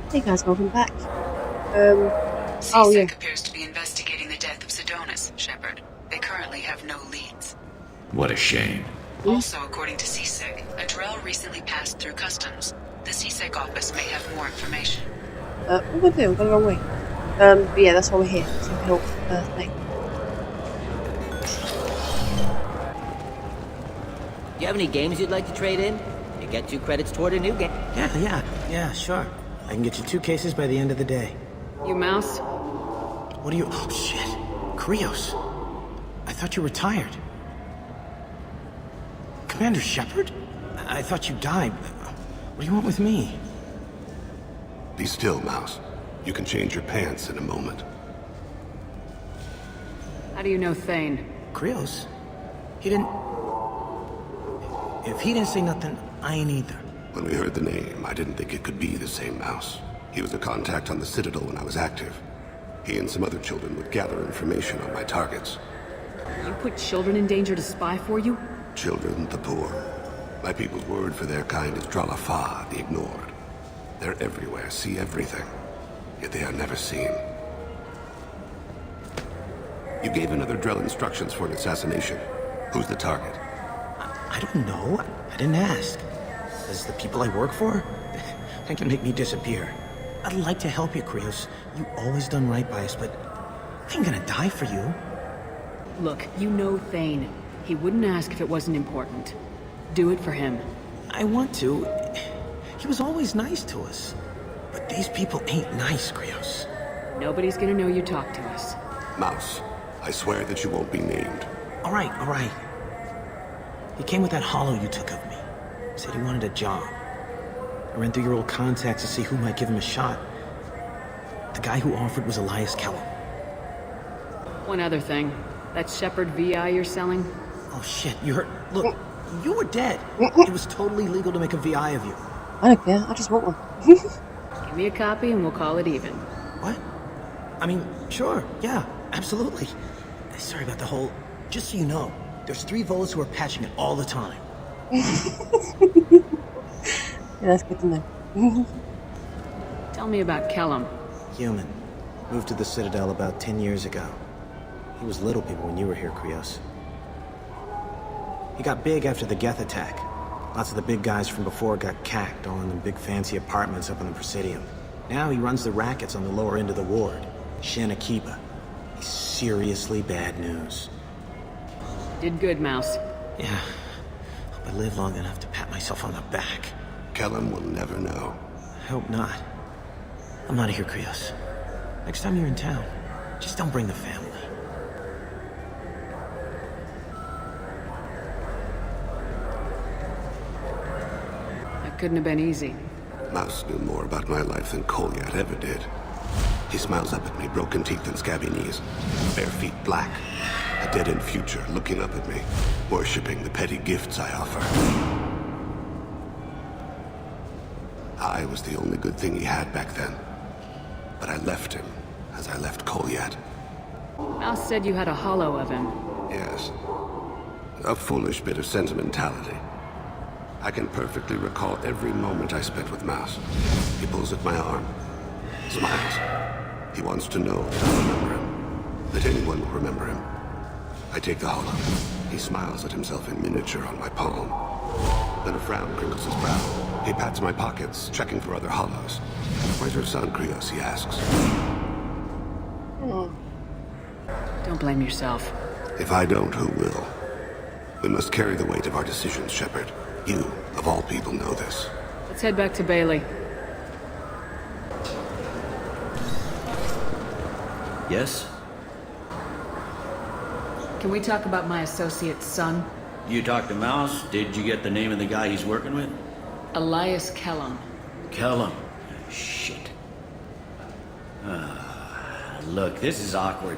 Hey guys, welcome back. Oh yeah. CSEC appears to be investigating the death of Sedonis, Shepard. They currently have no leads. What a shame. Also, according to CSEC, a Drell recently passed through customs. The CSEC office may have more information. What am I doing? I've gone the wrong way. But yeah, that's why we're here. So help thing. Do you have any games you'd like to trade in? You get 2 credits toward a new game. Yeah, sure. I can get you 2 cases by the end of the day. You mouse? What are you... Oh, shit. Krios. I thought you were retired. Commander Shepard? I thought you died. What do you want with me? Be still, Mouse. You can change your pants in a moment. How do you know Thane? Krios? He didn't... If he didn't say nothing, I ain't either. When we heard the name, I didn't think it could be the same Mouse. He was a contact on the Citadel when I was active. He and some other children would gather information on my targets. You put children in danger to spy for you? Children, the poor. My people's word for their kind is Dralafa, the ignored. They're everywhere, see everything. Yet they are never seen. You gave another Drell instructions for an assassination. Who's the target? I don't know. I didn't ask. As the people I work for, they can make me disappear. I'd like to help you, Krios. You always done right by us, but I ain't gonna die for you. Look, you know Thane. He wouldn't ask if it wasn't important. Do it for him. I want to. He was always nice to us. But these people ain't nice, Krios. Nobody's gonna know you talked to us. Mouse, I swear that you won't be named. All right. He came with that hollow you took of me. Said he wanted a job. I ran through your old contacts to see who might give him a shot. The guy who offered was Elias Kellum. One other thing. That Shepard VI you're selling? Oh shit, you heard... Look, you were dead. It was totally legal to make a VI of you. I don't care. I just want one. Give me a copy and we'll call it even. What? I mean, sure, yeah, absolutely. Sorry about the whole... Just so you know, there's 3 Volas who are patching it all the time. Yeah, that's good to know. Tell me about Kellum. Human. Moved to the Citadel about 10 years ago. He was little people when you were here, Krios. He got big after the Geth attack. Lots of the big guys from before got cacked, all in the big fancy apartments up in the Presidium. Now he runs the rackets on the lower end of the ward, Shin Akiba. He's seriously bad news. Did good, Mouse. Yeah. Hope I live long enough to pat myself on the back. Kellum will never know. I hope not. I'm out of here, Krios. Next time you're in town, just don't bring the family. That couldn't have been easy. Mouse knew more about my life than Kolyat ever did. He smiles up at me, broken teeth and scabby knees, bare feet black, a dead-end future looking up at me, worshipping the petty gifts I offer. I was the only good thing he had back then, but I left him as I left Kolyat. Mouse said you had a hollow of him. Yes, a foolish bit of sentimentality. I can perfectly recall every moment I spent with Mouse. He pulls at my arm, smiles. He wants to know that I remember him, that anyone will remember him. I take the hollow. He smiles at himself in miniature on my palm. Then a frown crinkles his brow. He pats my pockets, checking for other hollows. Where's your son, Krios, he asks. Don't blame yourself. If I don't, who will? We must carry the weight of our decisions, Shepard. You, of all people, know this. Let's head back to Bailey. Yes? Can we talk about my associate's son? You talked to Mouse? Did you get the name of the guy he's working with? Elias Kellum. Kellum. Shit. Look, this is awkward.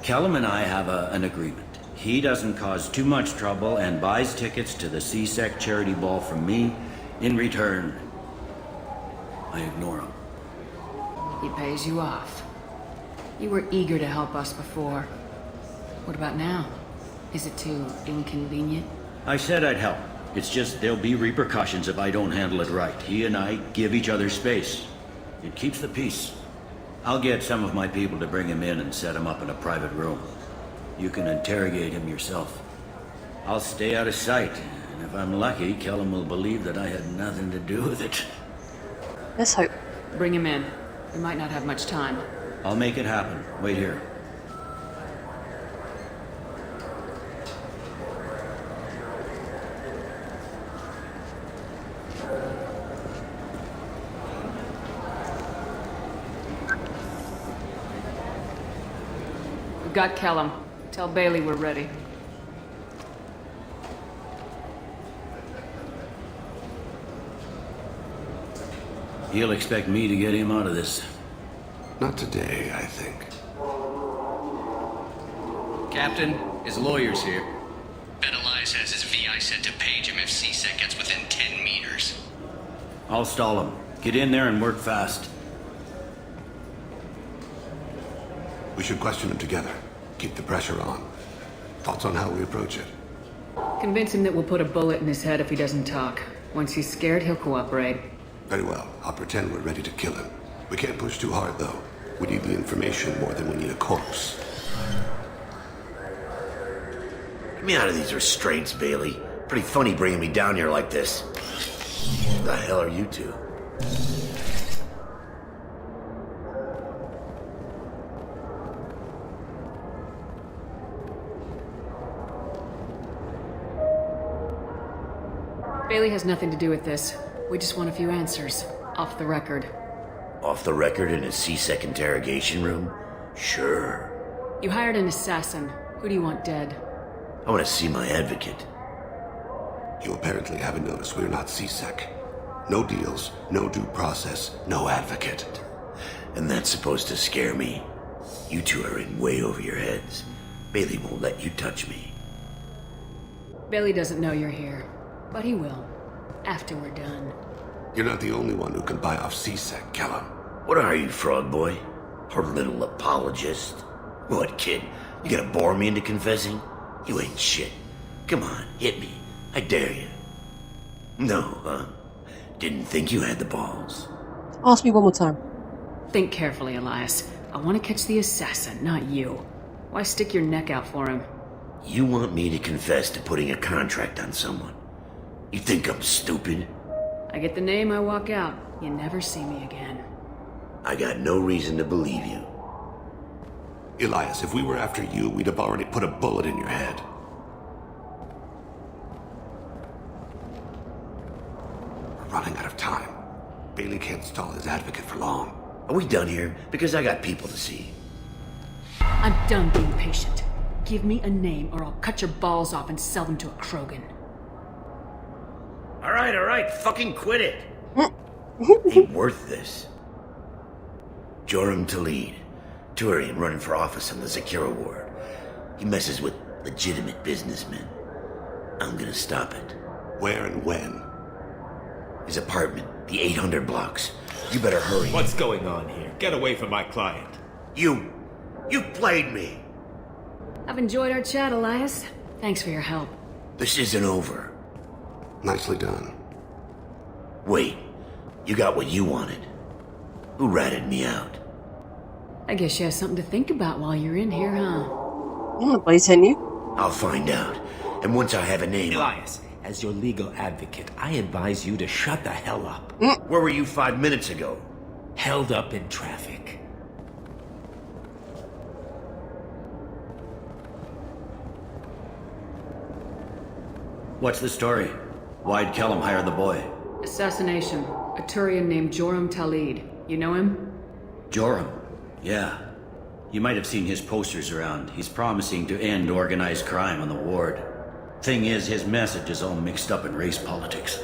Kellum and I have an agreement. He doesn't cause too much trouble and buys tickets to the CSEC charity ball from me. In return, I ignore him. He pays you off. You were eager to help us before. What about now? Is it too inconvenient? I said I'd help. It's just there'll be repercussions if I don't handle it right. He and I give each other space. It keeps the peace. I'll get some of my people to bring him in and set him up in a private room. You can interrogate him yourself. I'll stay out of sight, and if I'm lucky, Kellum will believe that I had nothing to do with it. Let's hope. Bring him in. We might not have much time. I'll make it happen. Wait here. We've got Kellum. Tell Bailey we're ready. He'll expect me to get him out of this. Not today, I think. Captain, his lawyer's here. Bet Elias has his VI set to page him if CSEC gets within 10 meters. I'll stall him. Get in there and work fast. We should question him together. Keep the pressure on. Thoughts on how we approach it? Convince him that we'll put a bullet in his head if he doesn't talk. Once he's scared, he'll cooperate. Very well. I'll pretend we're ready to kill him. We can't push too hard, though. We need the information more than we need a corpse. Get me out of these restraints, Bailey. Pretty funny bringing me down here like this. The hell are you two? Bailey has nothing to do with this. We just want a few answers. Off the record. Off the record in a CSEC interrogation room? Sure. You hired an assassin. Who do you want dead? I want to see my advocate. You apparently haven't noticed we're not CSEC. No deals, no due process, no advocate. And that's supposed to scare me. You two are in way over your heads. Bailey won't let you touch me. Bailey doesn't know you're here. But he will. After we're done. You're not the only one who can buy off CSEC, Kellum. What are you, frog boy? Her little apologist? What, kid? You gonna bore me into confessing? You ain't shit. Come on, hit me. I dare you. No, huh? Didn't think you had the balls. Ask me one more time. Think carefully, Elias. I want to catch the assassin, not you. Why stick your neck out for him? You want me to confess to putting a contract on someone? You think I'm stupid? I get the name, I walk out. You never see me again. I got no reason to believe you. Elias, if we were after you, we'd have already put a bullet in your head. We're running out of time. Bailey can't stall his advocate for long. Are we done here? Because I got people to see. I'm done being patient. Give me a name or I'll cut your balls off and sell them to a Krogan. All right, fucking quit it. Ain't worth this. Joram Talid, Turian running for office on the Zakira ward. He messes with legitimate businessmen. I'm gonna stop it. Where and when? His apartment, the 800 blocks. You better hurry. What's going on here? Get away from my client. You played me. I've enjoyed our chat, Elias. Thanks for your help. This isn't over. Nicely done. Wait, you got what you wanted. Who ratted me out? I guess you have something to think about while you're in here, huh? Nobody sent you. I'll find out. And once I have a name... Elias, as your legal advocate, I advise you to shut the hell up. Where were you 5 minutes ago? Held up in traffic. What's the story? Why'd Kellum hire the boy? Assassination. A Turian named Joram Talid. You know him? Joram? Yeah. You might have seen his posters around. He's promising to end organized crime on the ward. Thing is, his message is all mixed up in race politics.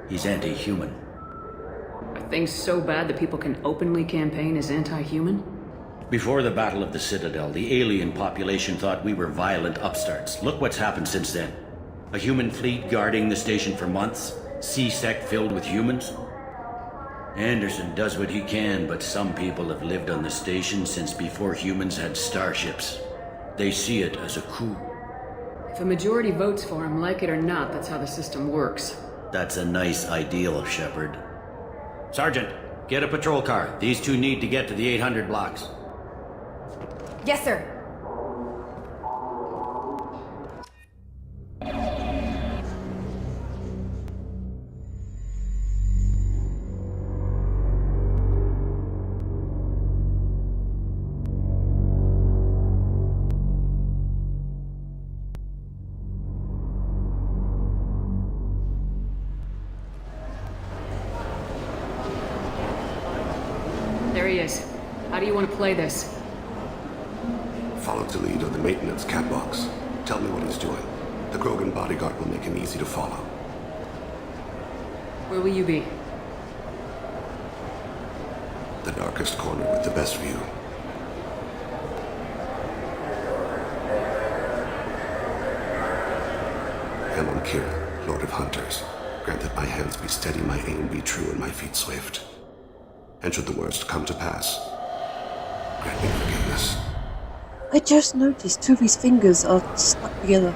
He's anti-human. Are things so bad that people can openly campaign as anti-human? Before the Battle of the Citadel, the alien population thought we were violent upstarts. Look what's happened since then. A human fleet guarding the station for months. CSEC filled with humans. Anderson does what he can, but some people have lived on the station since before humans had starships. They see it as a coup. If a majority votes for him, like it or not, that's how the system works. That's a nice ideal, Shepard. Sergeant, get a patrol car. These two need to get to the 800 blocks. Yes, sir. There he is. How do you want to play this? Follow the lead on the maintenance catwalks. Tell me what he's doing. The Krogan bodyguard will make him easy to follow. Where will you be? The darkest corner with the best view. Hamon Kira, Lord of Hunters. Grant that my hands be steady, my aim be true, and my feet swift. And should the worst come to pass, grant me forgiveness. I just noticed two of his fingers are stuck together.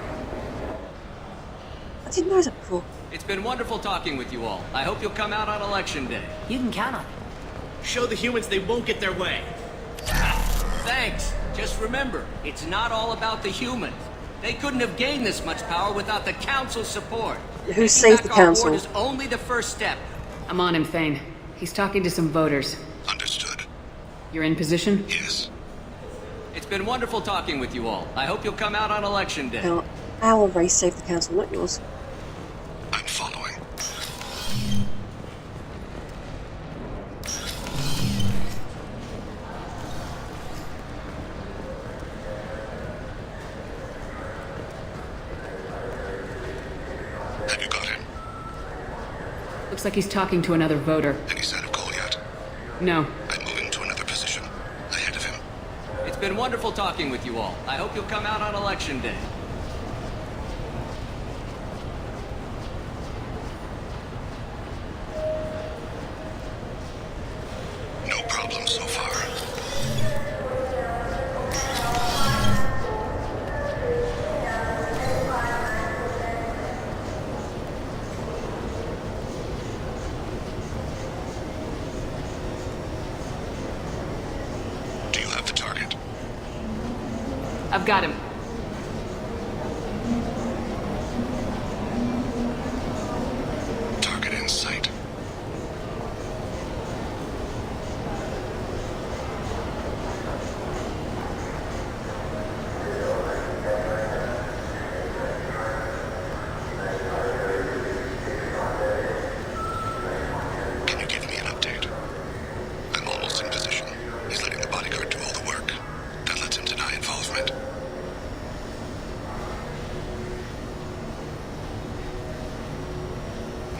I didn't know that before. It's been wonderful talking with you all. I hope you'll come out on Election Day. You can count on it. Show the humans they won't get their way. Thanks. Just remember, it's not all about the humans. They couldn't have gained this much power without the Council's support. Who saved the Taking back our Council? ward is only the first step. I'm on him, Thane. He's talking to some voters. Understood. You're in position? Yes. It's been wonderful talking with you all. I hope you'll come out on Election Day. Now, our race saved the council, not yours. I'm following. Have you got him? Looks like he's talking to another voter. Any sign of Cole yet? No. I'm moving to another position. Ahead of him. It's been wonderful talking with you all. I hope you'll come out on Election Day. No problem so far. Do you have the target? I've got him. Target in sight. Can you give me an update? I'm almost in position. He's letting the bodyguard do all the work. That lets him deny involvement.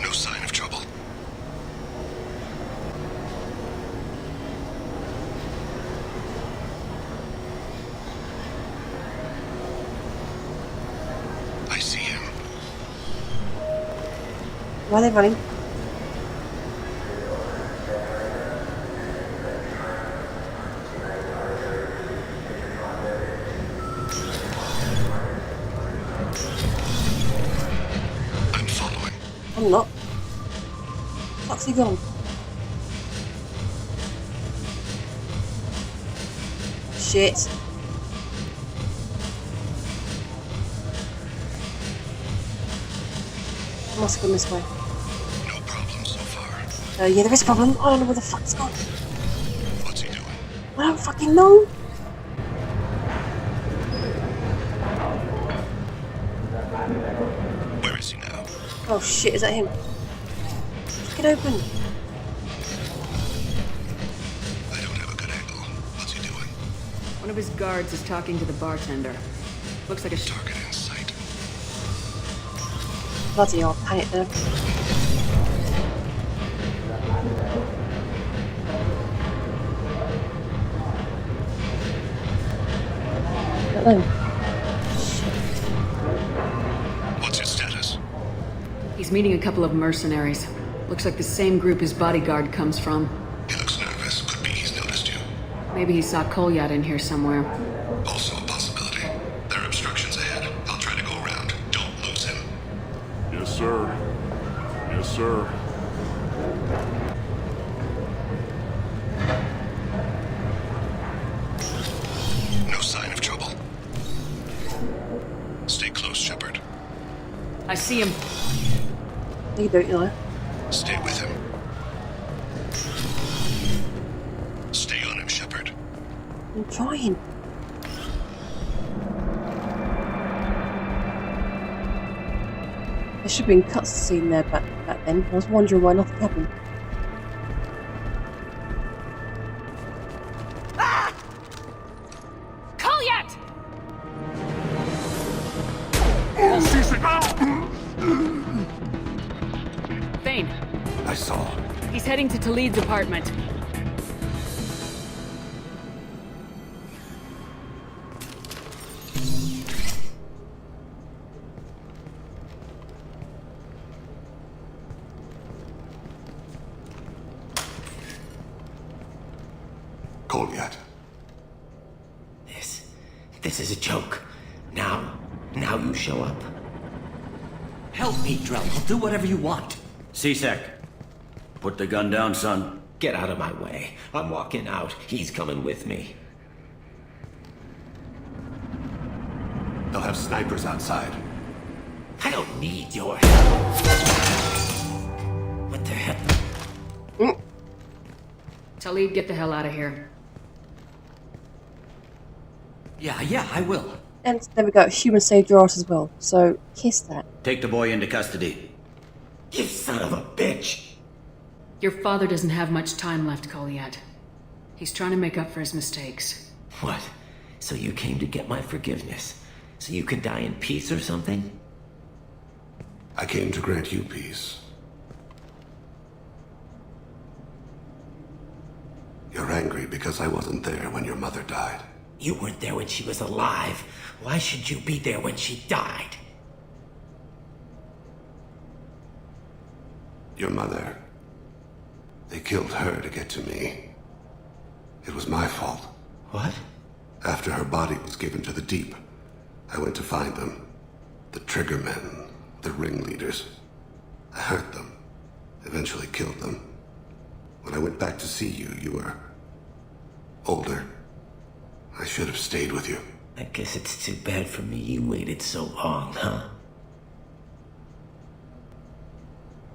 No sign of trouble. I see him. Why are they running? I'm following. I'm not. Fuck's he gone? Shit. I must have gone this way. No problem so far. Yeah, there is a problem. I don't know where the fuck it's gone. What's he doing? I don't fucking know. Where is he now? Oh shit, is that him? Fucking open. I don't have a good angle. What's he doing? One of his guards is talking to the bartender. Looks like a Target in sight. Bloody hell, panic there. Hello. What's his status? He's meeting a couple of mercenaries. Looks like the same group his bodyguard comes from. He looks nervous. Could be he's noticed you. Maybe he saw Kolyat in here somewhere. Also a possibility. There are obstructions ahead. I'll try to go around. Don't lose him. Yes, sir. Yes, sir. I see him. You don't, you know. Stay with him. Stay on him, Shepard. I'm trying. There should have been cuts scene there back then. I was wondering why nothing happened. Kolyat! Thane, I saw. he's heading to Talid's apartment. Kolyat. This is a joke. Now you show up. Help me, Drell. I'll do whatever you want. C-Sec, put the gun down, son. Get out of my way. I'm walking out. He's coming with me. They'll have snipers outside. I don't need your help. What the hell? Talid, get the hell out of here. Yeah, I will. And there we go. Human saved your ass as well. So kiss that. Take the boy into custody. You son of a bitch! Your father doesn't have much time left, Kolyat. He's trying to make up for his mistakes. What? So you came to get my forgiveness? So you could die in peace or something? I came to grant you peace. You're angry because I wasn't there when your mother died. You weren't there when she was alive. Why should you be there when she died? Your mother. They killed her to get to me. It was my fault. What? After her body was given to the Deep, I went to find them. The Triggermen, the ringleaders. I hurt them. Eventually killed them. When I went back to see you, you were older. I should have stayed with you. I guess it's too bad for me you waited so long, huh?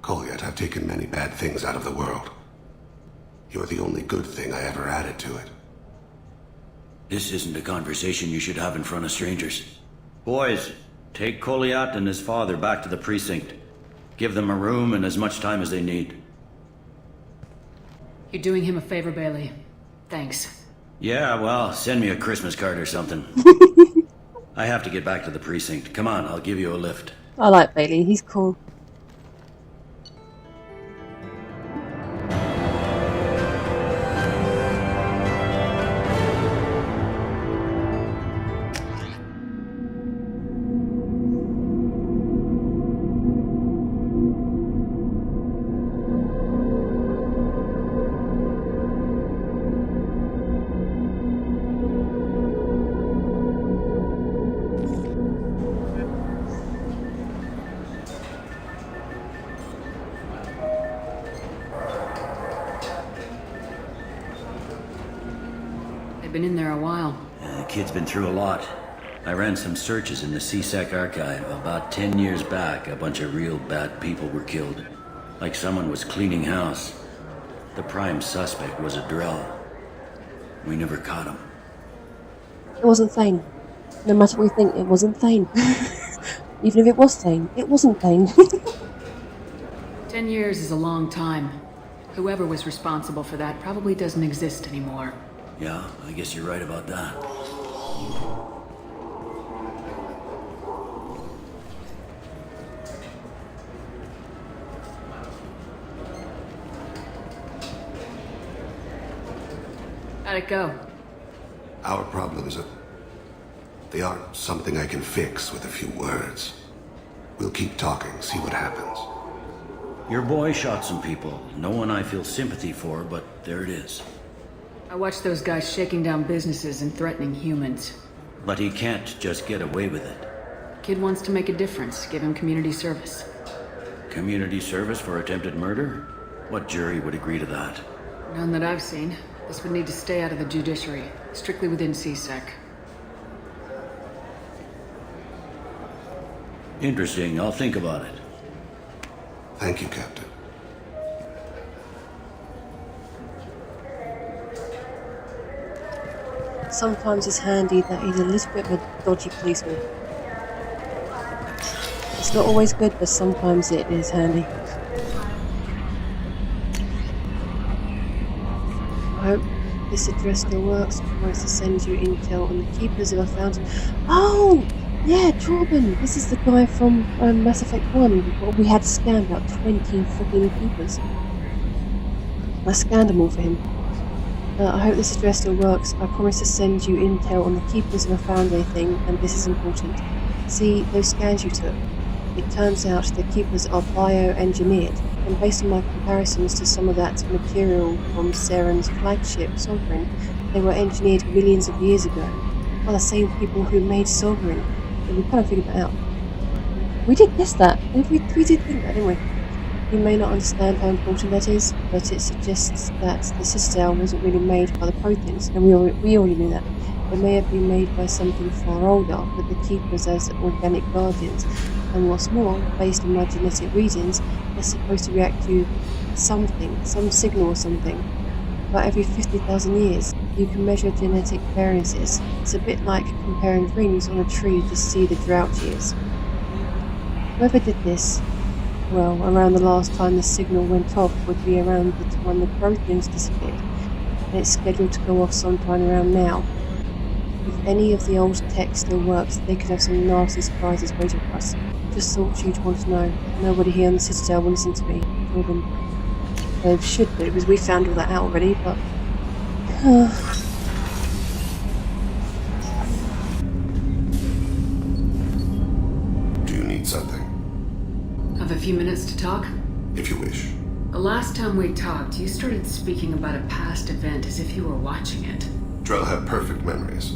Kolyat, I've taken many bad things out of the world. You're the only good thing I ever added to it. This isn't a conversation you should have in front of strangers. Boys, take Kolyat and his father back to the precinct. Give them a room and as much time as they need. You're doing him a favor, Bailey. Thanks. Yeah, well, send me a Christmas card or something. I have to get back to the precinct. Come on, I'll give you a lift. I like Bailey. He's cool. They've been in there a while. The kid's been through a lot. I ran some searches in the C-Sec archive. About 10 years back, a bunch of real bad people were killed. Like someone was cleaning house. The prime suspect was a Drell. We never caught him. It wasn't Thane. No matter what we think, it wasn't Thane. Even if it was Thane, it wasn't Thane. 10 years is a long time. Whoever was responsible for that probably doesn't exist anymore. Yeah, I guess you're right about that. How'd it go? Our problems they aren't something I can fix with a few words. We'll keep talking, see what happens. Your boy shot some people. No one I feel sympathy for, but there it is. I watched those guys shaking down businesses and threatening humans. But he can't just get away with it. Kid wants to make a difference. Give him community service. Community service for attempted murder? What jury would agree to that? None that I've seen. This would need to stay out of the judiciary. Strictly within C-Sec. Interesting. I'll think about it. Thank you, Captain. Sometimes it's handy that he's a little bit of a dodgy policeman. It's not always good, but sometimes it is handy. I hope this address still works. I promise to send you intel on the keepers if I found... Oh! Yeah, Jordan! This is the guy from Mass Effect 1. Well, we had scanned about 20 freaking keepers. I scanned them all for him. I hope this address still works. I promise to send you intel on the keepers if I found anything, and this is important. See, those scans you took. It turns out the keepers are bioengineered, and based on my comparisons to some of that material from Saren's flagship, Sovereign, they were engineered millions of years ago by the same people who made Sovereign. And we kind of figured that out. We did guess that. We did think that, didn't we? You may not understand how important that is, but it suggests that the Citadel wasn't really made by the Protheans, and we already knew that. It may have been made by something far older, with the Keepers as organic guardians, and what's more, based on my genetic readings, they're supposed to react to something, some signal or something. About every 50,000 years, you can measure genetic variances. It's a bit like comparing rings on a tree to see the drought years. Whoever did this, well, around the last time the signal went off would be around the time the Protheans disappeared, and it's scheduled to go off sometime around now. If any of the old tech still works, they could have some nasty surprises waiting for us. Just thought you'd want to know. Nobody here on the Citadel will listen to me. Jordan. They should do, because we found all that out already, but... Do you need something? Have a few minutes to talk? If you wish. The last time we talked, you started speaking about a past event as if you were watching it. Drell have perfect memories.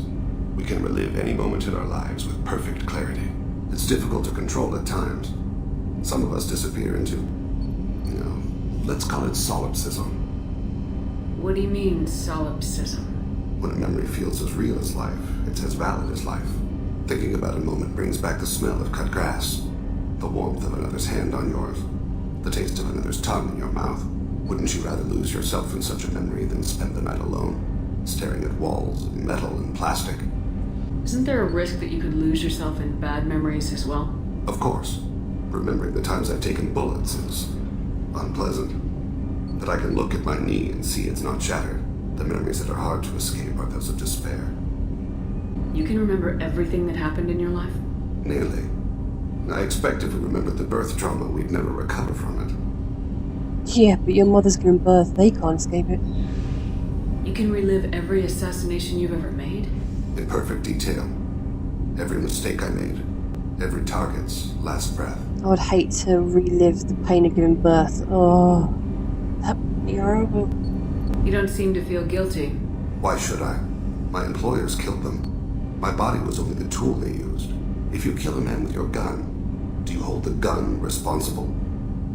We can relive any moment in our lives with perfect clarity. It's difficult to control at times. Some of us disappear into, let's call it solipsism. What do you mean, solipsism? When a memory feels as real as life, it's as valid as life. Thinking about a moment brings back the smell of cut grass, the warmth of another's hand on yours, the taste of another's tongue in your mouth. Wouldn't you rather lose yourself in such a memory than spend the night alone, staring at walls of metal and plastic? Isn't there a risk that you could lose yourself in bad memories as well? Of course. Remembering the times I've taken bullets is unpleasant. But I can look at my knee and see it's not shattered. The memories that are hard to escape are those of despair. You can remember everything that happened in your life? Nearly. I expect if we remembered the birth trauma, we'd never recover from it. Yeah, but your mother's given birth. They can't escape it. You can relive every assassination you've ever made? In perfect detail. Every mistake I made. Every target's last breath. I would hate to relive the pain of giving birth. Oh, that would be horrible. You don't seem to feel guilty. Why should I? My employers killed them. My body was only the tool they used. If you kill a man with your gun, do you hold the gun responsible?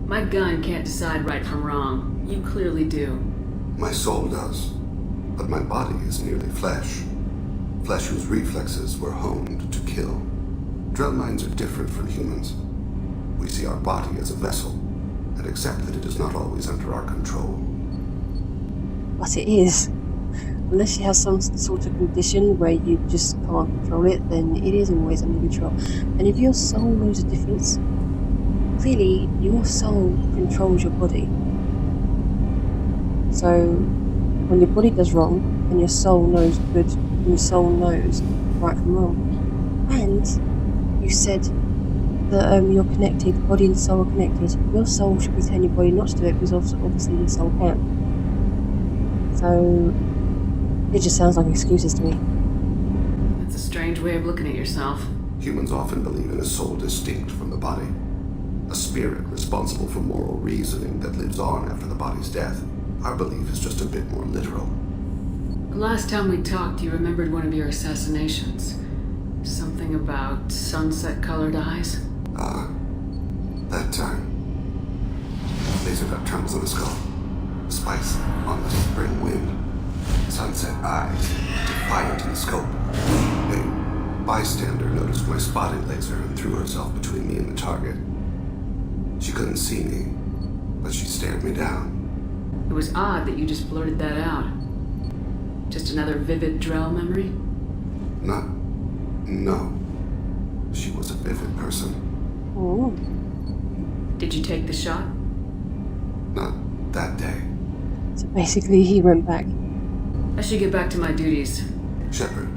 My gun can't decide right from wrong. You clearly do. My soul does. But my body is merely flesh. Flesh whose reflexes were honed to kill. Drell minds are different from humans. We see our body as a vessel, and accept that it is not always under our control. But it is. Unless you have some sort of condition where you just can't control it, then it is always under control. And if your soul knows the difference, clearly your soul controls your body. So when your body does wrong, and your soul knows good, and your soul knows right from wrong. And you said that you're connected, body and soul are connected. Your soul should be telling your body not to do it, because obviously your soul can. So it just sounds like excuses to me. That's a strange way of looking at yourself. Humans often believe in a soul distinct from the body. A spirit responsible for moral reasoning that lives on after the body's death. Our belief is just a bit more literal. The last time we talked, you remembered one of your assassinations. Something about sunset-colored eyes? That time. Laser dot trembles on the skull. Spice on the spring wind. Sunset eyes, defiant in the scope. bystander noticed my spotting laser and threw herself between me and the target. She couldn't see me, but she stared me down. It was odd that you just blurted that out. Just another vivid Drell memory? No. She was a vivid person. Oh. Did you take the shot? Not that day. So basically, he went back. I should get back to my duties. Shepard,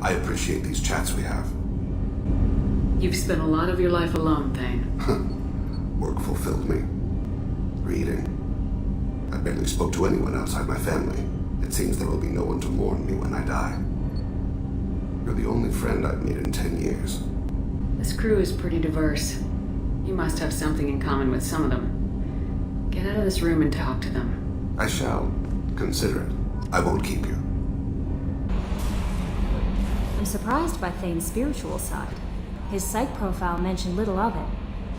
I appreciate these chats we have. You've spent a lot of your life alone, Thane. Work fulfilled me. Reading. I barely spoke to anyone outside my family. It seems there will be no one to mourn me when I die. You're the only friend I've made in 10 years. This crew is pretty diverse. You must have something in common with some of them. Get out of this room and talk to them. I shall. Consider it. I won't keep you. I'm surprised by Thane's spiritual side. His psych profile mentioned little of it,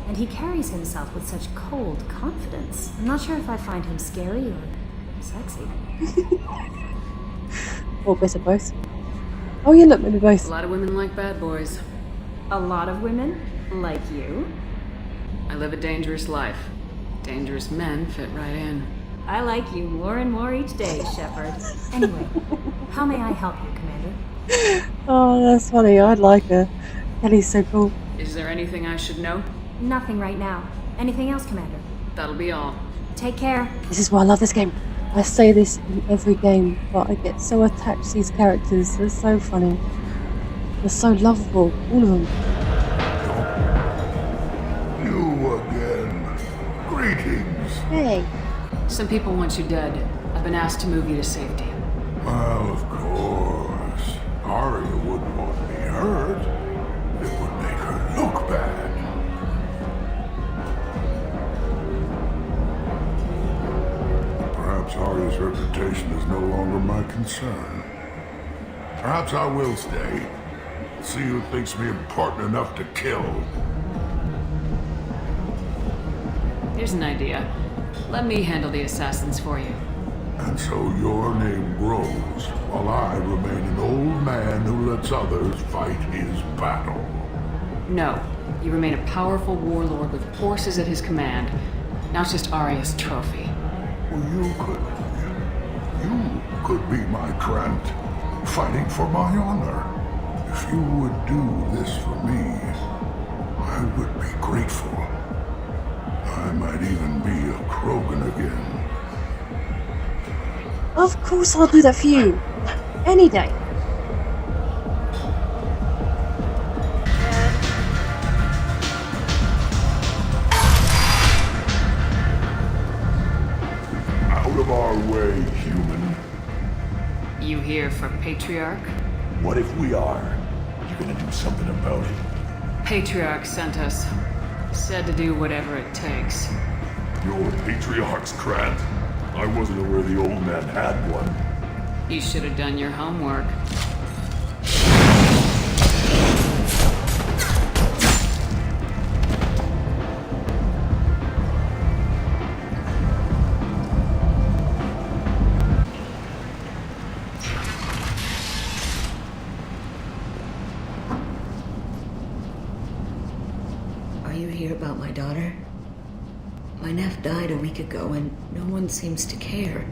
and he carries himself with such cold confidence. I'm not sure if I find him scary or sexy. Or better both. Oh yeah, look, maybe both. A lot of women like bad boys. A lot of women? Like you? I live a dangerous life. Dangerous men fit right in. I like you more and more each day, Shepard. Anyway, how may I help you, Commander? Oh, that's funny. I'd like her. Kelly's so cool. Is there anything I should know? Nothing right now. Anything else, Commander? That'll be all. Take care. This is why I love this game. I say this in every game, but I get so attached to these characters. They're so funny. They're so lovable. All of them. You again. Greetings. Hey. Some people want you dead. I've been asked to move you to safety. Well, of course. Arya wouldn't want me hurt. It would make her look bad. Perhaps Arya's reputation is no longer my concern. Perhaps I will stay. See who thinks me important enough to kill. Here's an idea. Let me handle the assassins for you. And so your name grows, while I remain an old man who lets others fight his battle. No. You remain a powerful warlord with forces at his command, not just Arya's trophy. Well, you could be my Trent, fighting for my honor. If you would do this for me, I would be grateful. I might even be a Krogan again. Of course I'll do that for you. Any day. Out of our way, human. You here for Patriarch? What if we are? You gonna do something about it? Patriarch sent us. Said to do whatever it takes. Your Patriarch's Grant. I wasn't aware the old man had one. You should have done your homework. Are you here about my daughter? My nephew died a week ago and no one seems to care.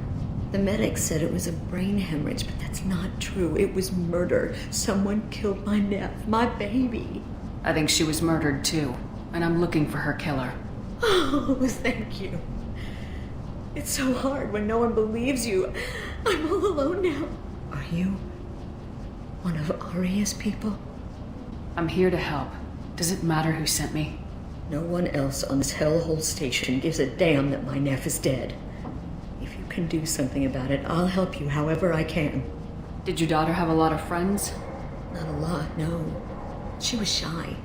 The medics said it was a brain hemorrhage, but that's not true. It was murder. Someone killed my nephew, my baby. I think she was murdered too, and I'm looking for her killer. Oh, thank you. It's so hard when no one believes you. I'm all alone now. Are you one of Arya's people? I'm here to help. Does it matter who sent me? No one else on this hellhole station gives a damn that my nephew is dead. If you can do something about it, I'll help you however I can. Did your daughter have a lot of friends? Not a lot, no. She was shy.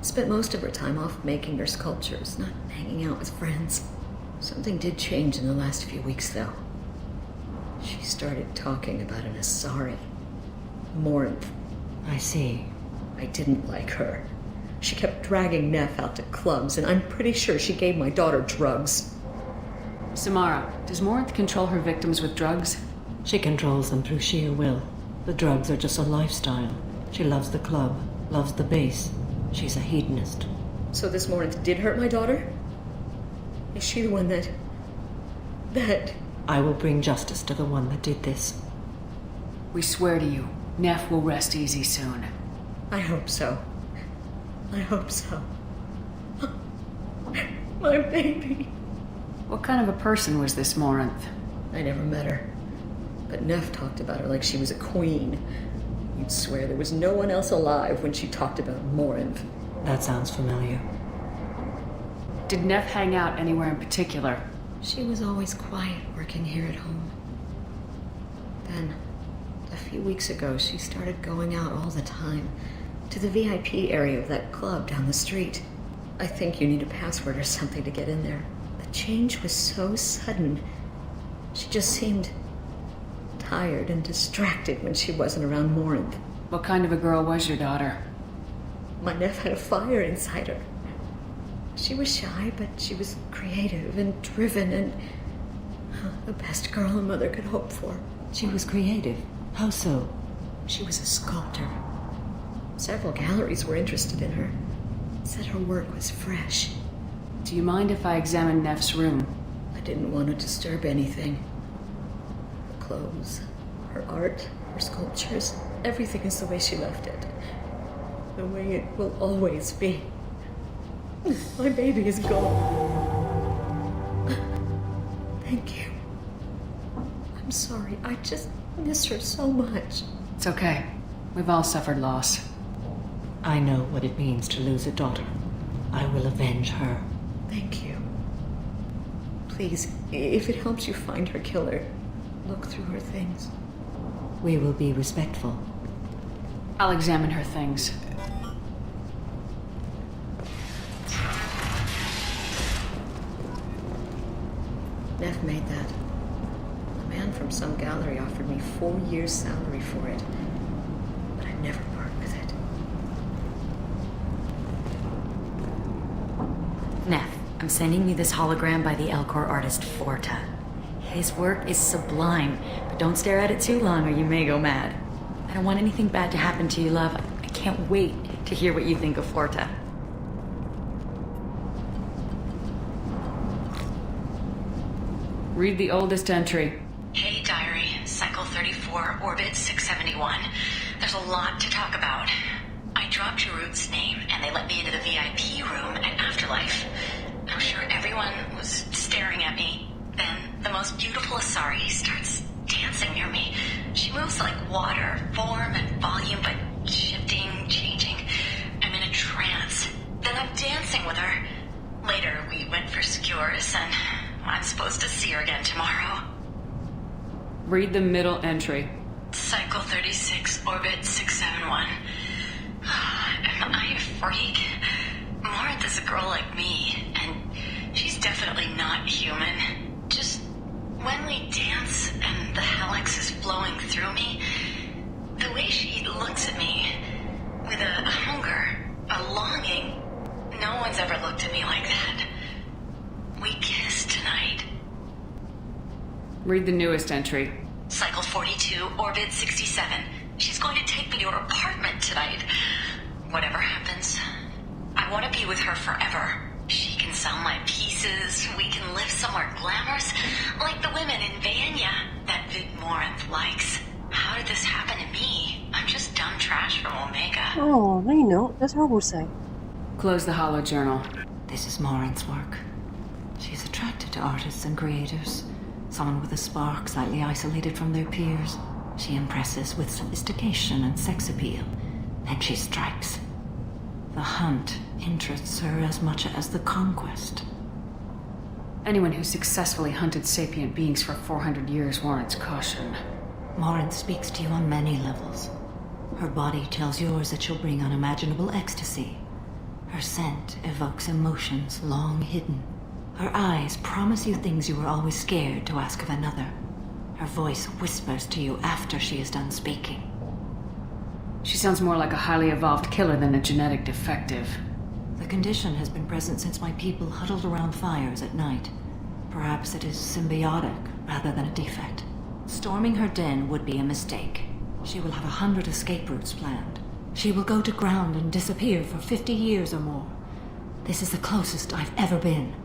Spent most of her time off making her sculptures, not hanging out with friends. Something did change in the last few weeks, though. She started talking about an Asari. Morinth. I see. I didn't like her. She kept dragging Neff out to clubs, and I'm pretty sure she gave my daughter drugs. Samara, does Morinth control her victims with drugs? She controls them through sheer will. The drugs are just a lifestyle. She loves the club, loves the base. She's a hedonist. So this Morinth did hurt my daughter? Is she the one that... I will bring justice to the one that did this. We swear to you, Neff will rest easy soon. I hope so. I hope so. My baby. What kind of a person was this Morinth? I never met her. But Neff talked about her like she was a queen. You'd swear there was no one else alive when she talked about Morinth. That sounds familiar. Did Neff hang out anywhere in particular? She was always quiet working here at home. Then, a few weeks ago, she started going out all the time to the VIP area of that club down the street. I think you need a password or something to get in there. The change was so sudden. She just seemed tired and distracted when she wasn't around Morinth. What kind of a girl was your daughter? My Neff had a fire inside her. She was shy, but she was creative and driven and the best girl a mother could hope for. She was creative? How so? She was a sculptor. Several galleries were interested in her. Said her work was fresh. Do you mind if I examine Neff's room? I didn't want to disturb anything. Her clothes, her art, her sculptures, everything is the way she left it. The way it will always be. My baby is gone. Thank you. I'm sorry. I just miss her so much. It's okay. We've all suffered loss. I know what it means to lose a daughter. I will avenge her. Thank you. Please, if it helps you find her killer, look through her things. We will be respectful. I'll examine her things. Neff made that. A man from some gallery offered me 4 years' salary for it, but I never part with it. Neff, I'm sending you this hologram by the Elcor artist Forta. His work is sublime, but don't stare at it too long or you may go mad. I don't want anything bad to happen to you, love. I can't wait to hear what you think of Forta. Read the oldest entry. Hey, Diary. Cycle 34, Orbit 671. There's a lot to talk about. I dropped Jarut's name, and they let me into the VIP room at Afterlife. I'm sure everyone was staring at me. Then, the most beautiful Asari starts dancing near me. She moves like water, form and volume, but shifting, changing. I'm in a trance. Then I'm dancing with her. Later, we went for skewers, and I'm supposed to see her again tomorrow. Read the middle entry. Cycle 36, Orbit 671. Am I a freak? Morinth is a girl like me, and she's definitely not human. Just when we dance and the helix is flowing through me, the way she looks at me with a hunger, a longing, no one's ever looked at me like that. We kissed tonight. Read the newest entry. Cycle 42, Orbit 67. She's going to take me to her apartment tonight. Whatever happens, I want to be with her forever. She can sell my pieces. We can live somewhere glamorous, like the women in Vanya that Vid Morinth likes. How did this happen to me? I'm just dumb trash from Omega. Oh, no you're not. That's horrible to say. Close the hollow journal. This is Morinth's work. She's attracted to artists and creators. Someone with a spark, slightly isolated from their peers. She impresses with sophistication and sex appeal. Then she strikes. The hunt interests her as much as the conquest. Anyone who successfully hunted sapient beings for 400 years warrants caution. Morinth speaks to you on many levels. Her body tells yours that she'll bring unimaginable ecstasy. Her scent evokes emotions long hidden. Her eyes promise you things you were always scared to ask of another. Her voice whispers to you after she is done speaking. She sounds more like a highly evolved killer than a genetic defective. The condition has been present since my people huddled around fires at night. Perhaps it is symbiotic rather than a defect. Storming her den would be a mistake. She will have 100 escape routes planned. She will go to ground and disappear for 50 years or more. This is the closest I've ever been.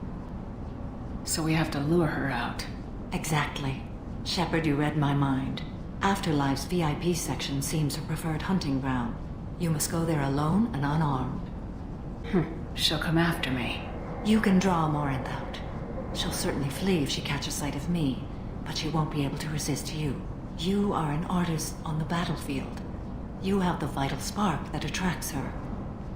So we have to lure her out. Exactly. Shepard, you read my mind. Afterlife's VIP section seems her preferred hunting ground. You must go there alone and unarmed. She'll come after me. You can draw Morinth out. She'll certainly flee if she catches sight of me, but she won't be able to resist you. You are an artist on the battlefield. You have the vital spark that attracts her.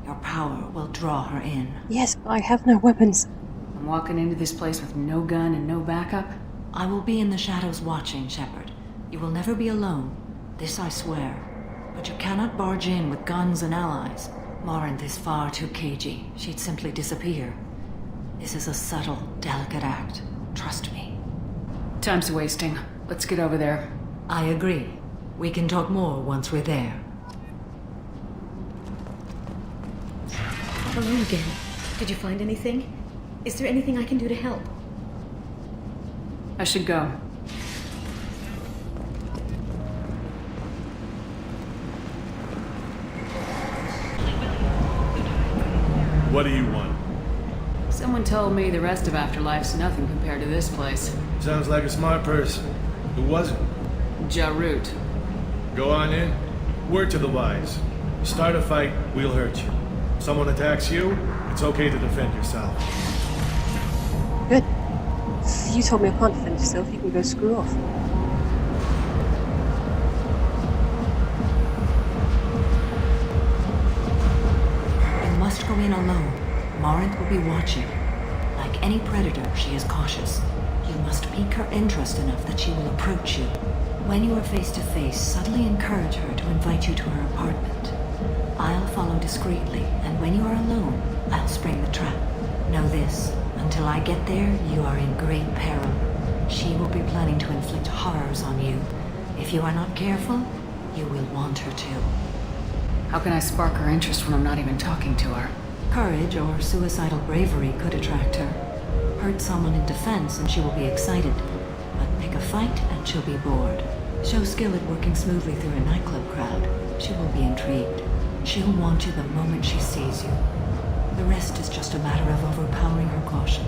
Your power will draw her in. Yes, but I have no weapons. I'm walking into this place with no gun and no backup. I will be in the shadows watching, Shepard. You will never be alone. This I swear. But you cannot barge in with guns and allies. Morinth is far too cagey. She'd simply disappear. This is a subtle, delicate act. Trust me. Time's wasting. Let's get over there. I agree. We can talk more once we're there. Hello again. Did you find anything? Is there anything I can do to help? I should go. What do you want? Someone told me the rest of Afterlife's nothing compared to this place. Sounds like a smart person. Who was it? Jarut. Go on in. Word to the wise. Start a fight, we'll hurt you. Someone attacks you, it's okay to defend yourself. Good. You told me I can't defend yourself, you can go screw off. You must go in alone. Morinth will be watching. Like any predator, she is cautious. You must pique her interest enough that she will approach you. When you are face to face, subtly encourage her to invite you to her apartment. I'll follow discreetly, and when you are alone, I'll spring the trap. Know this, until I get there, you are in great peril. She will be planning to inflict horrors on you. If you are not careful, you will want her to. How can I spark her interest when I'm not even talking to her? Courage or suicidal bravery could attract her. Hurt someone in defense and she will be excited. But pick a fight and she'll be bored. Show skill at working smoothly through a nightclub crowd. She will be intrigued. She'll want you the moment she sees you. The rest is just a matter of overpowering her caution.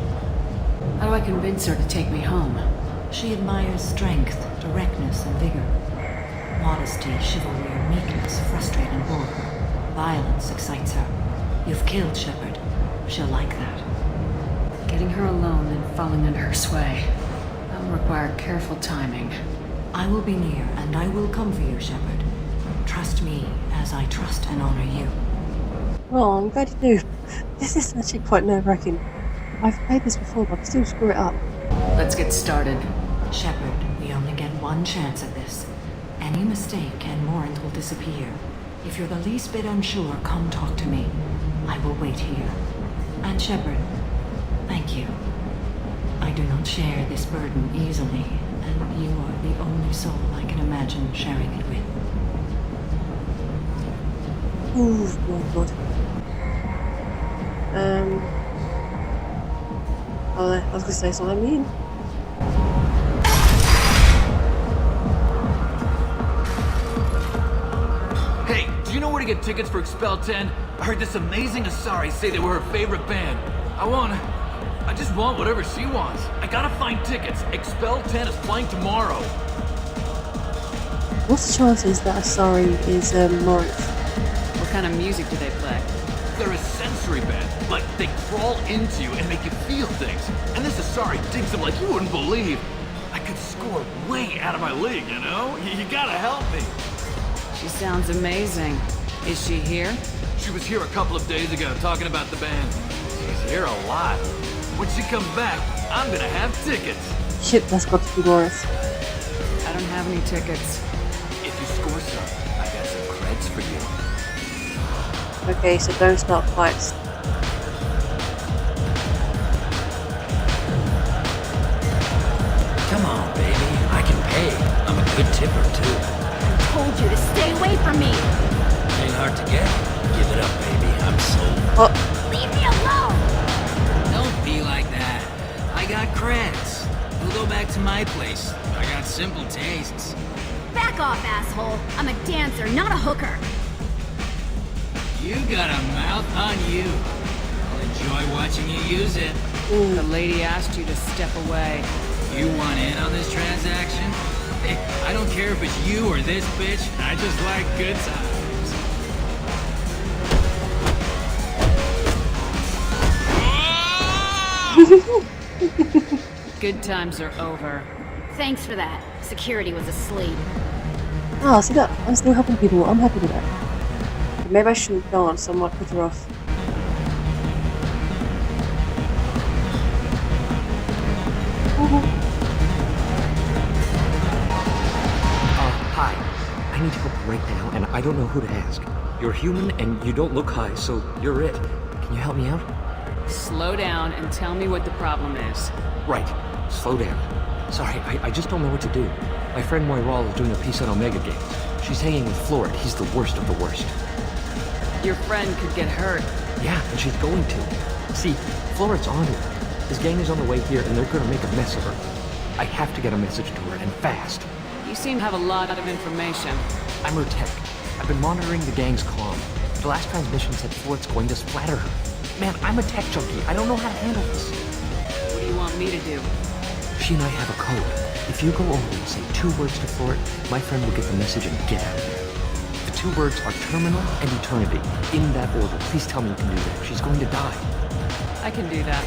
How do I convince her to take me home? She admires strength, directness, and vigor. Modesty, chivalry, and meekness frustrate and bore her. Violence excites her. You've killed Shepard. She'll like that. Getting her alone and falling under her sway. That'll require careful timing. I will be near, and I will come for you, Shepard. Trust me, as I trust and honor you. Well, I'm glad you do. This is actually quite nerve-wracking. I've played this before, but I still screw it up. Let's get started. Shepard, we only get one chance at this. Any mistake and Morinth will disappear. If you're the least bit unsure, come talk to me. I will wait here. And Shepard, thank you. I do not share this burden easily, and you are the only soul I can imagine sharing it with. Ooh, good. Oh, I was gonna say something I mean. Hey, do you know where to get tickets for Expel 10? I heard this amazing Asari say they were her favorite band. I just want whatever she wants. I gotta find tickets. Expel 10 is playing tomorrow. What's the chances that Asari is Morinth? What kind of music do they play? They're a sensory band. Like, they crawl into you and make you feel things. And this Asari digs them like you wouldn't believe. I could score way out of my league, you know? You gotta help me. She sounds amazing. Is she here? She was here a couple of days ago talking about the band. She's here a lot. When she comes back, I'm gonna have tickets. Shit, that's got to be Boris. I don't have any tickets. If you score some, I got some creds for you. Okay, so don't start fights. Come on, baby. I can pay. I'm a good tipper, too. I told you to stay away from me! Ain't hard to get. Give it up, baby. I'm sold. Oh. Leave me alone! Don't be like that. I got creds. We'll go back to my place. I got simple tastes. Back off, asshole! I'm a dancer, not a hooker! You got a mouth on you. I'll enjoy watching you use it. The lady asked you to step away. You want in on this transaction? Hey, I don't care if it's you or this bitch. I just like good times. Good times are over. Thanks for that. Security was asleep. Oh, see that? I'm still helping people. I'm happy with that. Maybe I shouldn't dance. I might put her off. Hi. I need help right now, and I don't know who to ask. You're human, and you don't look high, so you're it. Can you help me out? Slow down and tell me what the problem is. Right. Slow down. Sorry, I just don't know what to do. My friend Moiral is doing a piece on Omega Games. She's hanging with Florid. He's the worst of the worst. Your friend could get hurt. Yeah, and she's going to. See, Florid's on her. His gang is on the way here, and they're gonna make a mess of her. I have to get a message to her, and fast. You seem to have a lot of information. I'm her tech. I've been monitoring the gang's comm. The last transmission said Florid's going to splatter her. Man, I'm a tech junkie. I don't know how to handle this. What do you want me to do? She and I have a code. If you go over and say 2 words to Florid, my friend will get the message and get out of there. The 2 words are terminal and eternity. In that order. Please tell me you can do that. She's going to die. I can do that.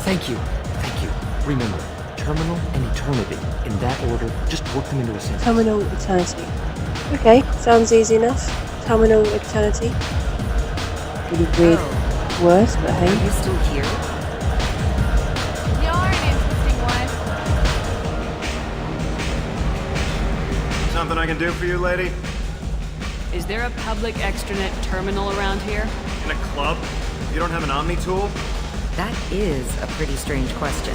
Thank you. Thank you. Remember, terminal and eternity. In that order, just work them into a sentence. Terminal eternity. Okay, sounds easy enough. Terminal eternity. Really weird words, but hey. Are you still here? You're an interesting one. Something I can do for you, lady? Is there a public extranet terminal around here? In a club? You don't have an Omni tool? That is a pretty strange question.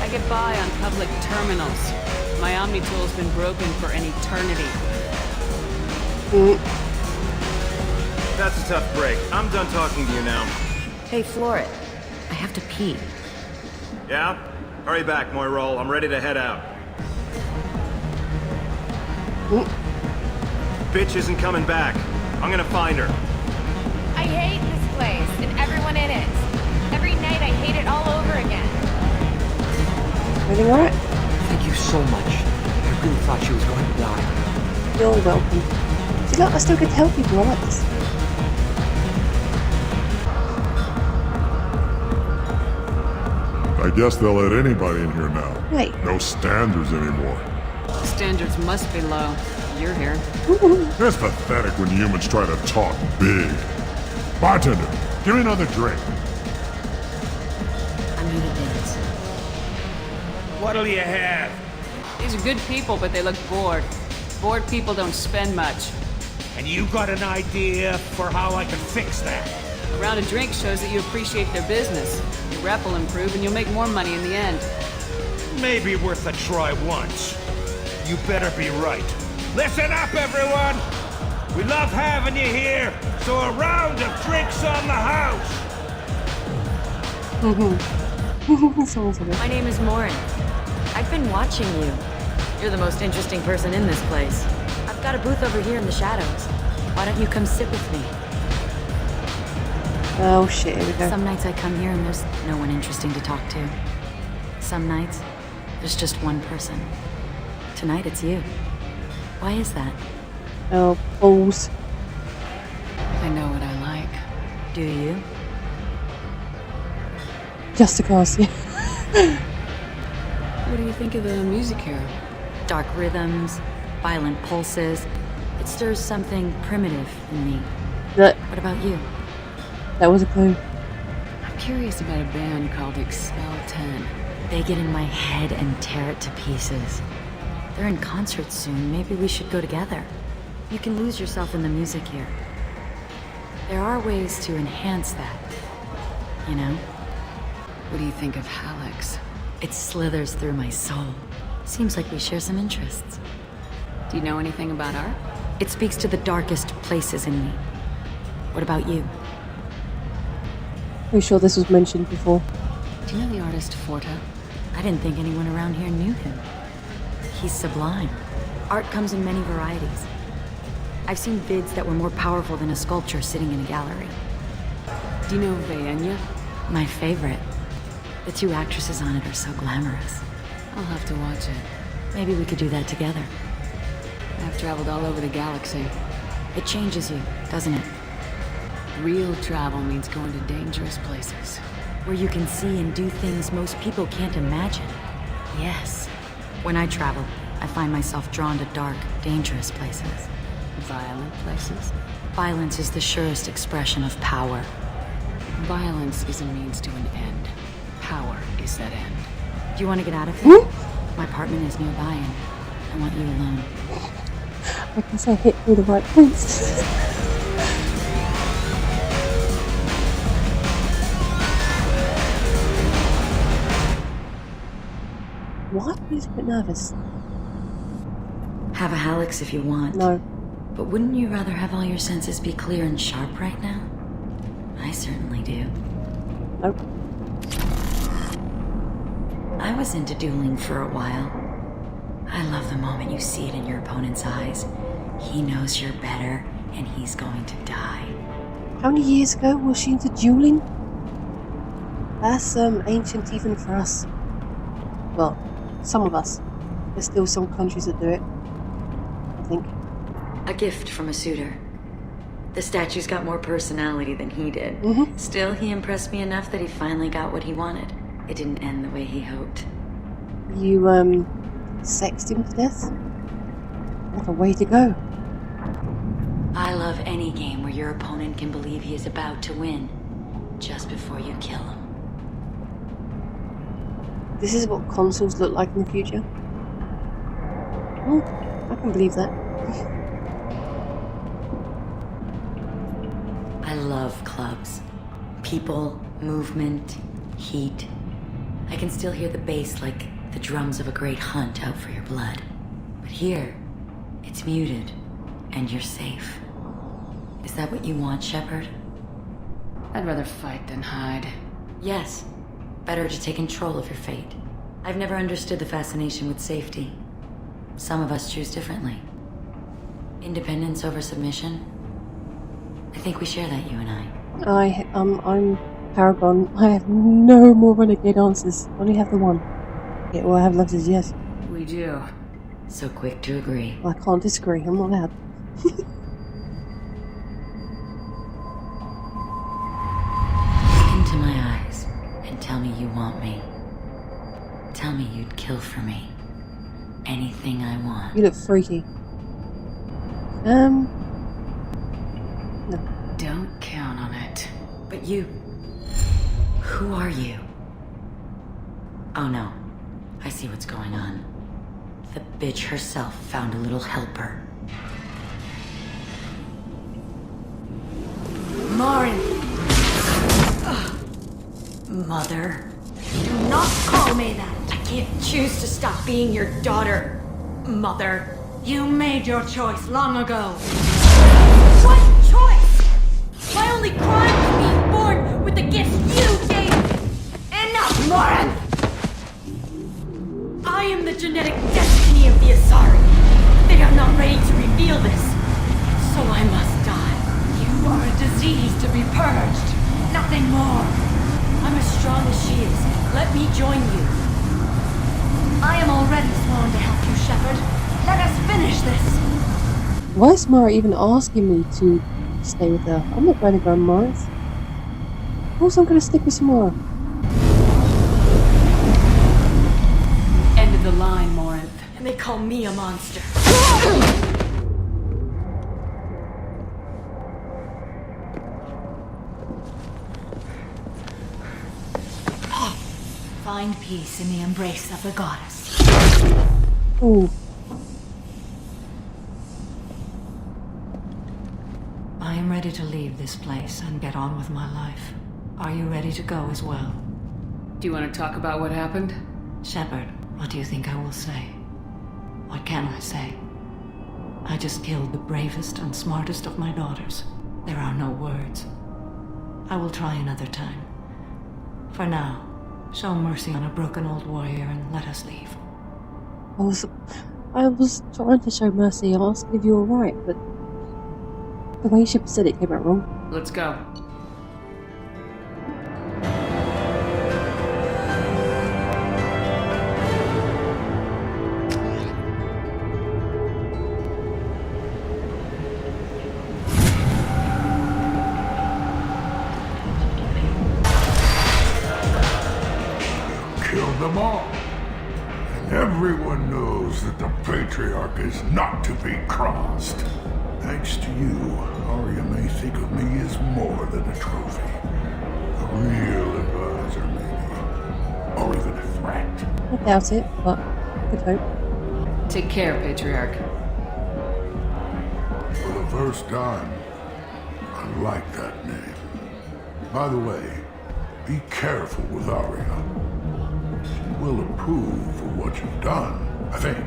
I get by on public terminals. My Omni tool's been broken for an eternity. That's a tough break. I'm done talking to you now. Hey, Florid. I have to pee. Yeah? Hurry back, Moiral. I'm ready to head out. Bitch isn't coming back. I'm gonna find her. I hate this place and everyone in it. Every night I hate it all over again. Everything alright? Thank you so much. I really thought she was going to die. You're welcome. See, look, I still get to help people. I like this. I guess they'll let anybody in here now. Wait. No standards anymore. Standards must be low. You're here. It's pathetic when humans try to talk big. Bartender, give me another drink. I'm here to dance. What'll you have? These are good people, but they look bored. Bored people don't spend much. And you got an idea for how I can fix that? A round of drinks shows that you appreciate their business. Your rep will improve and you'll make more money in the end. Maybe worth a try once. You better be right. Listen up, everyone! We love having you here, so a round of drinks on the house! My name is Morin. I've been watching you. You're the most interesting person in this place. I've got a booth over here in the shadows. Why don't you come sit with me? Oh shit, here we go. Some nights I come here and there's no one interesting to talk to. Some nights, there's just one person. Tonight it's you. Why is that? Oh, balls. I know what I like. Do you? Just a cast, yeah. What do you think of the music here? Dark rhythms, violent pulses. It stirs something primitive in me. That, What about you? that was a clue. I'm curious about a band called Expel 10. They get in my head and tear it to pieces. They're in concert soon. Maybe we should go together. You can lose yourself in the music here. There are ways to enhance that. You know? What do you think of Hallex? It slithers through my soul. Seems like we share some interests. Do you know anything about art? It speaks to the darkest places in me. What about you? Pretty sure this was mentioned before. Do you know the artist Forta? I didn't think anyone around here knew him. He's sublime. Art comes in many varieties. I've seen vids that were more powerful than a sculpture sitting in a gallery. Do you know Vayenya? My favorite. The two actresses on it are so glamorous. I'll have to watch it. Maybe we could do that together. I've traveled all over the galaxy. It changes you, doesn't it? Real travel means going to dangerous places. Where you can see and do things most people can't imagine. Yes. When I travel, I find myself drawn to dark, dangerous places. Violent places? Violence is the surest expression of power. Violence is a means to an end. Power is that end. Do you want to get out of here? My apartment is nearby and I want you alone. I guess I hit through the right points. What? He's a bit nervous. Have a Halix if you want. No. But wouldn't you rather have all your senses be clear and sharp right now? I certainly do. Nope. I was into dueling for a while. I love the moment you see it in your opponent's eyes. He knows you're better, and he's going to die. How many years ago was she into dueling? That's ancient even for us. Well, some of us. There's still some countries that do it, I think. A gift from a suitor. The statue's got more personality than he did. Still, he impressed me enough that he finally got what he wanted. It didn't end the way he hoped. You, sexed him to death? What a way to go. I love any game where your opponent can believe he is about to win, just before you kill him. This is what consoles look like in the future. Oh, I can believe that. I love clubs. People, movement, heat. I can still hear the bass like the drums of a great hunt out for your blood. But here, it's muted, and you're safe. Is that what you want, Shepard? I'd rather fight than hide. Yes. Better to take control of your fate. I've never understood the fascination with safety. Some of us choose differently. Independence over submission. I think we share that, you and I. I'm Paragon. I have no more renegade answers. I only have the one. Yeah, all I have left is yes. We do. So quick to agree. I can't disagree. I'm not allowed. Look into my eyes and tell me you want me. Tell me you'd kill for me. Anything I want. You look freaky. No. Don't count on it. But you... Who are you? Oh no. I see what's going on. The bitch herself found a little helper. Marin! Mother. Do not call me that! I can't choose to stop being your daughter, Mother. You made your choice long ago. What choice? My only crime was being born with the gifts you gave me! Enough, Morin! I am the genetic destiny of the Asari. They are not ready to reveal this, so I must die. You are a disease to be purged, nothing more. I'm as strong as she is. Let me join you. I am already sworn to help you, Shepard. Let us finish this. Why is Mara even asking me to stay with her? I'm not going to go Mars. Of course I'm going to stick with Samara. End of the line, Morinth. And they call me a monster. Find peace in the embrace of the goddess. Ooh. I am ready to leave this place and get on with my life. Are you ready to go as well? Do you want to talk about what happened? Shepard, what do you think I will say? What can I say? I just killed the bravest and smartest of my daughters. There are no words. I will try another time. For now, show mercy on a broken old warrior and let us leave. I was trying to show mercy, asking if you were right, but The way Shepard said it came out wrong. Let's go. Killed them all. And everyone knows that the Patriarch is not to be crossed. Thanks to you, Arya may think of me as more than a trophy. A real advisor, maybe. Or even a threat. I doubt it, but good hope. Take care, Patriarch. For the first time, I like that name. By the way, be careful with Arya. She will approve of what you've done, I think.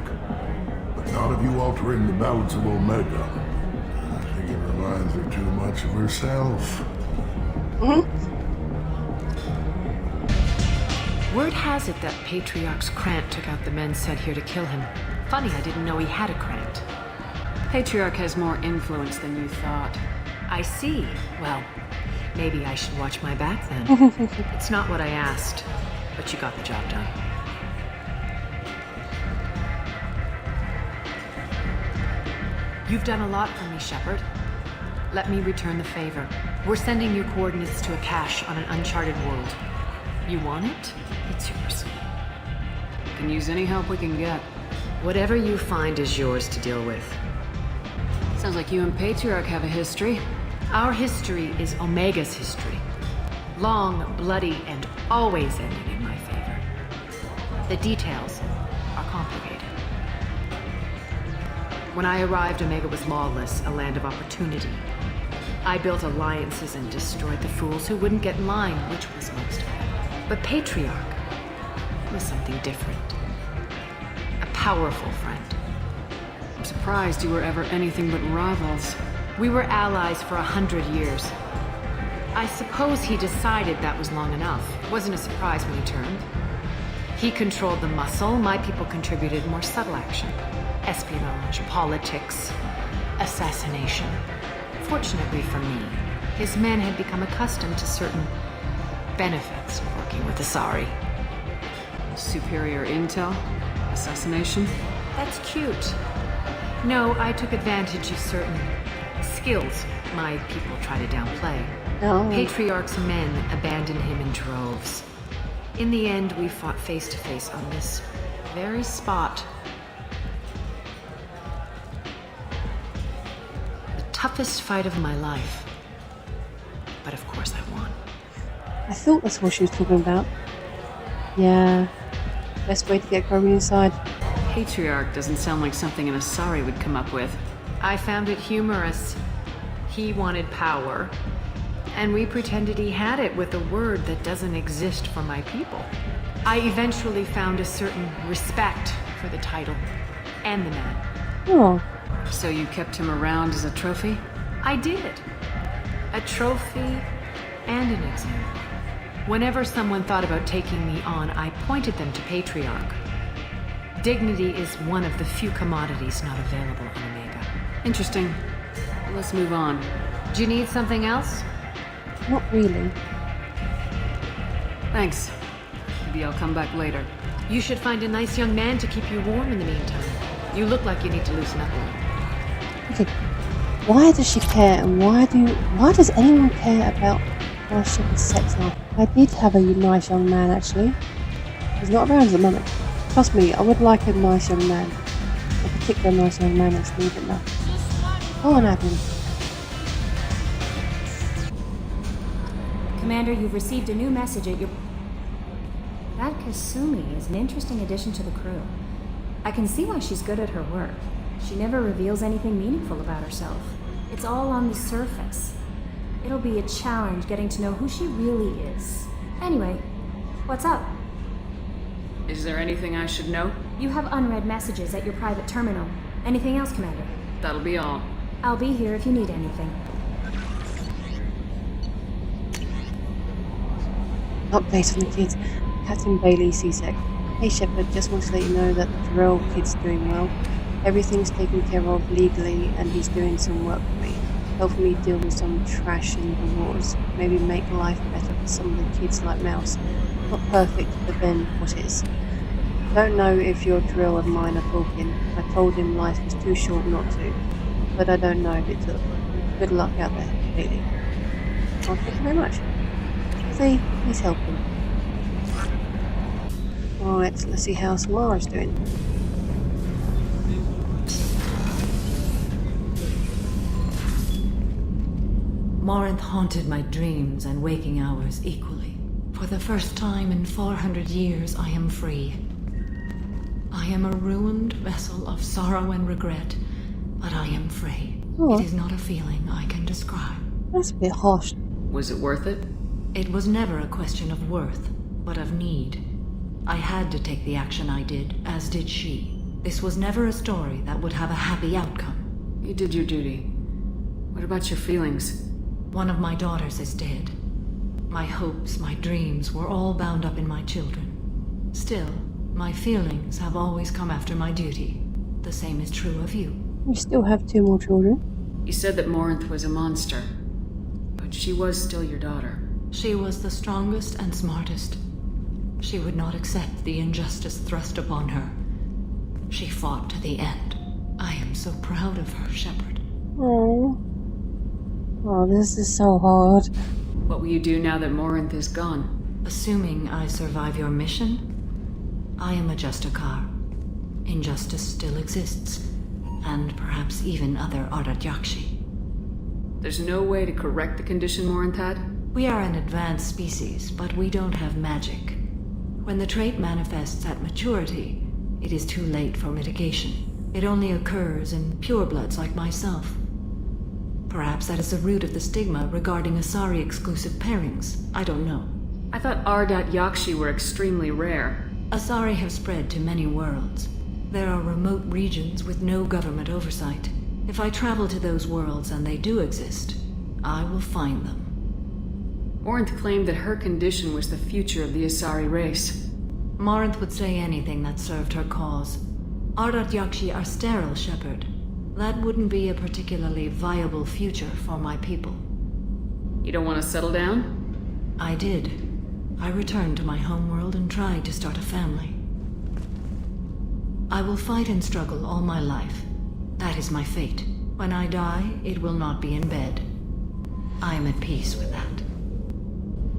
But not of you altering the balance of Omega. I think it reminds her too much of herself. Word has it that Patriarch's Krant took out the men sent here to kill him. Funny, I didn't know he had a Krant. Patriarch has more influence than you thought. I see. Well, maybe I should watch my back then. It's not what I asked, but you got the job done. You've done a lot for me, Shepard. Let me return the favor. We're sending your coordinates to a cache on an uncharted world. You want it? It's yours. Can use any help we can get. Whatever you find is yours to deal with. Sounds like you and Patriarch have a history. Our history is Omega's history. Long, bloody, and always ending in my favor. The details are complicated. When I arrived, Omega was lawless, a land of opportunity. I built alliances and destroyed the fools who wouldn't get in line, which was most of them. But Patriarch was something different. A powerful friend. I'm surprised you were ever anything but rivals. We were allies for 100 years. I suppose he decided that was long enough. It wasn't a surprise when he turned. He controlled the muscle, my people contributed more subtle action. Espionage, politics, assassination. Fortunately for me, his men had become accustomed to certain benefits of working with Asari. Superior intel? Assassination? That's cute. No, I took advantage of certain skills my people try to downplay. Oh. Patriarch's men abandoned him in droves. In the end, we fought face to face on this very spot. The toughest fight of my life. But of course I won. I thought that's what she was talking about. Yeah. Best way to get Chloe inside. Patriarch doesn't sound like something an Asari would come up with. I found it humorous. He wanted power, and we pretended he had it with a word that doesn't exist for my people. I eventually found a certain respect for the title and the man. Oh. So you kept him around as a trophy? I did. A trophy and an example. Whenever someone thought about taking me on, I pointed them to Patriarch. Dignity is one of the few commodities not available on Omega. Interesting. Let's move on. Do you need something else? Not really. Thanks. Maybe I'll come back later. You should find a nice young man to keep you warm in the meantime. You look like you need to loosen up a little. Okay. Why does she care, and why does anyone care about how Shepard's sex life? I did have a nice young man, actually. He's not around at the moment. Trust me, I would like a nice young man. A particular nice young man, actually, but no. Go on, Madeline. Commander, you've received a new message at your... That Kasumi is an interesting addition to the crew. I can see why she's good at her work. She never reveals anything meaningful about herself. It's all on the surface. It'll be a challenge getting to know who she really is. Anyway, what's up? Is there anything I should know? You have unread messages at your private terminal. Anything else, Commander? That'll be all. I'll be here if you need anything. Update on the kids. Captain Bailey, CSEC. Hey Shepard, just want to let you know that the Jarrell kid's doing well. Everything's taken care of legally and he's doing some work for me. helping me deal with some trash in the wars, maybe make life better for some of the kids like Mouse. Not perfect, but then what is? Don't know if your drill and mine are talking. I told him life was too short not to, but I don't know if it took. Good luck out there, Haley. Oh, thank you very much. See, he's helping. Alright, let's see how Samara's doing. Morinth haunted my dreams and waking hours equally. For the first time in 400 years, I am free. I am a ruined vessel of sorrow and regret, but I am free. Oh. It is not a feeling I can describe. That's a bit harsh. Was it worth it? It was never a question of worth, but of need. I had to take the action I did, as did she. This was never a story that would have a happy outcome. You did your duty. What about your feelings? One of my daughters is dead. My hopes, my dreams were all bound up in my children. Still, my feelings have always come after my duty. The same is true of you. You still have 2 more children. You said that Morinth was a monster, but she was still your daughter. She was the strongest and smartest. She would not accept the injustice thrust upon her. She fought to the end. I am so proud of her, Shepard. Oh. Oh, this is so hard. What will you do now that Morinth is gone? Assuming I survive your mission, I am a Justicar. Injustice still exists, and perhaps even other Ardat-Yakshi. There's no way to correct the condition Morinth had? We are an advanced species, but we don't have magic. When the trait manifests at maturity, it is too late for mitigation. It only occurs in purebloods like myself. Perhaps that is the root of the stigma regarding Asari-exclusive pairings. I don't know. I thought Ardat-Yakshi were extremely rare. Asari have spread to many worlds. There are remote regions with no government oversight. If I travel to those worlds, and they do exist, I will find them. Morinth claimed that her condition was the future of the Asari race. Morinth would say anything that served her cause. Ardat-Yakshi are sterile, Shepard. That wouldn't be a particularly viable future for my people. You don't want to settle down? I did. I returned to my homeworld and tried to start a family. I will fight and struggle all my life. That is my fate. When I die, it will not be in bed. I am at peace with that.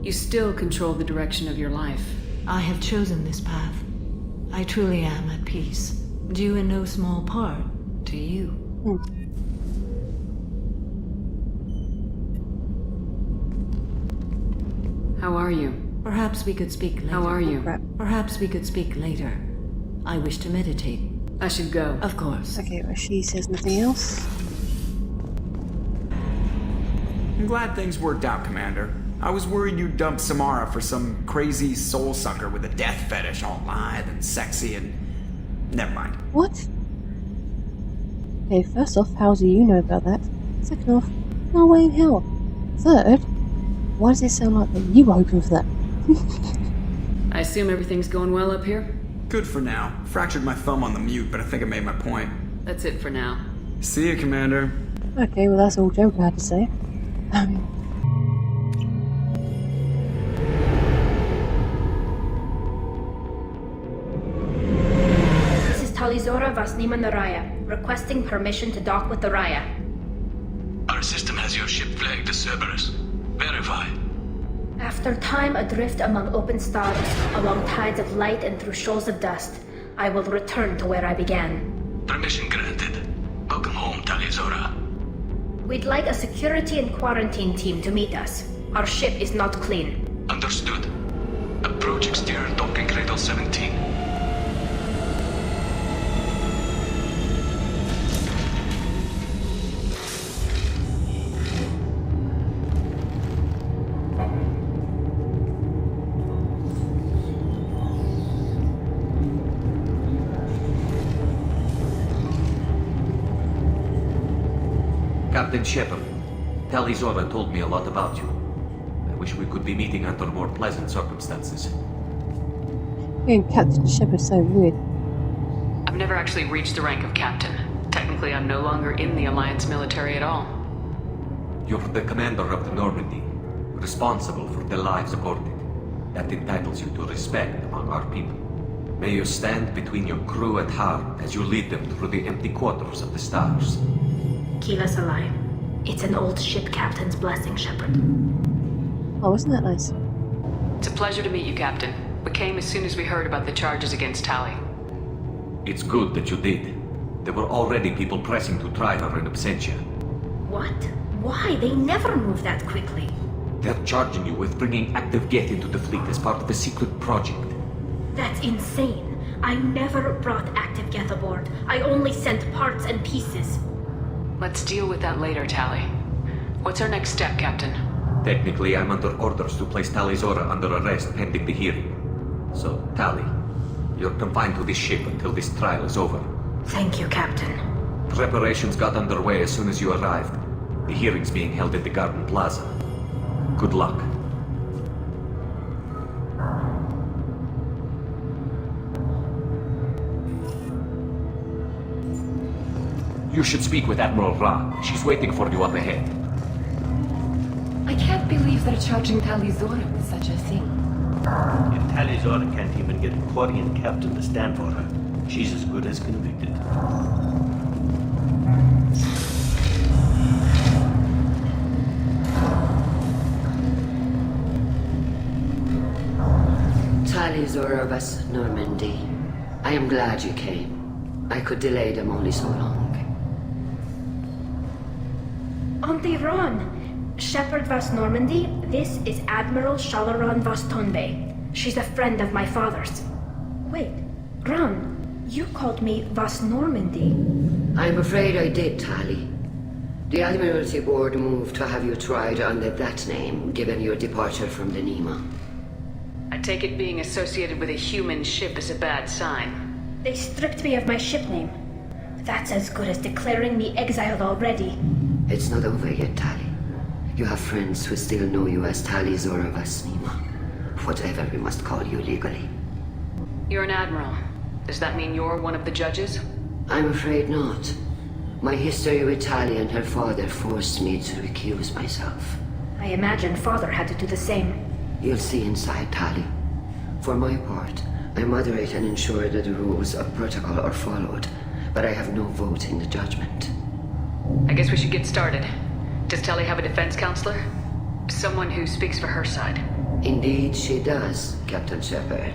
You still control the direction of your life. I have chosen this path. I truly am at peace, due in no small part to you. How are you? Perhaps we could speak later. How are you? Perhaps we could speak later. I wish to meditate. I should go. Of course. Okay, well, she says nothing else. I'm glad things worked out, Commander. I was worried you'd dump Samara for some crazy soul sucker with a death fetish, all lithe and sexy and... Never mind. What? Okay, first off, how do you know about that? Second off, no way in hell. Third, why does it sound like that you were hoping for that? I assume everything's going well up here? Good for now. Fractured my thumb on the mute, but I think I made my point. That's it for now. See you, Commander. Okay, well that's all Joker had to say. This is Talizora Vasnima Naraya, requesting permission to dock with the Raya. Our system has your ship flagged as Cerberus. Verify. After time adrift among open stars, along tides of light and through shoals of dust, I will return to where I began. Permission granted. Welcome home, Talizora. We'd like a security and quarantine team to meet us. Our ship is not clean. Understood. Approach exterior docking cradle 17. Captain Shepard, Talizora told me a lot about you. I wish we could be meeting under more pleasant circumstances. Being Captain Shepard's so weird. I've never actually reached the rank of captain. Technically, I'm no longer in the Alliance military at all. You're the commander of the Normandy, responsible for the lives aborted. That entitles you to respect among our people. May you stand between your crew and heart as you lead them through the empty quarters of the stars. Keep us alive. It's an old ship captain's blessing, Shepard. Oh, isn't that nice? It's a pleasure to meet you, Captain. We came as soon as we heard about the charges against Tali. It's good that you did. There were already people pressing to try her in absentia. What? Why? They never move that quickly. They're charging you with bringing active Geth into the fleet as part of a secret project. That's insane. I never brought active Geth aboard. I only sent parts and pieces. Let's deal with that later, Tali. What's our next step, Captain? Technically, I'm under orders to place Tali Zora under arrest pending the hearing. So, Tali, you're confined to this ship until this trial is over. Thank you, Captain. Preparations got underway as soon as you arrived. The hearing's being held at the Garden Plaza. Good luck. You should speak with Admiral Ra. She's waiting for you up ahead. I can't believe they're charging Tali Zora with such a thing. If Tali Zora can't even get a Quarian captain to stand for her, she's as good as convicted. Tali Zora of us, Normandy. I am glad you came. I could delay them only so long. Auntie Ron! Shepard Vas Normandy, this is Admiral Shalaron Vas Tonbe. She's a friend of my father's. Wait, Ron, you called me Vas Normandy. I'm afraid I did, Tali. The Admiralty Board moved to have you tried under that name, given your departure from the Nima. I take it being associated with a human ship is a bad sign. They stripped me of my ship name. That's as good as declaring me exiled already. It's not over yet, Tali. You have friends who still know you as Tali Zora Vas Nima. Whatever we must call you legally. You're an admiral. Does that mean you're one of the judges? I'm afraid not. My history with Tali and her father forced me to recuse myself. I imagine father had to do the same. You'll see inside, Tali. For my part, I moderate and ensure that the rules of protocol are followed, but I have no vote in the judgment. I guess we should get started. Does Tali have a defense counselor? Someone who speaks for her side. Indeed she does, Captain Shepard.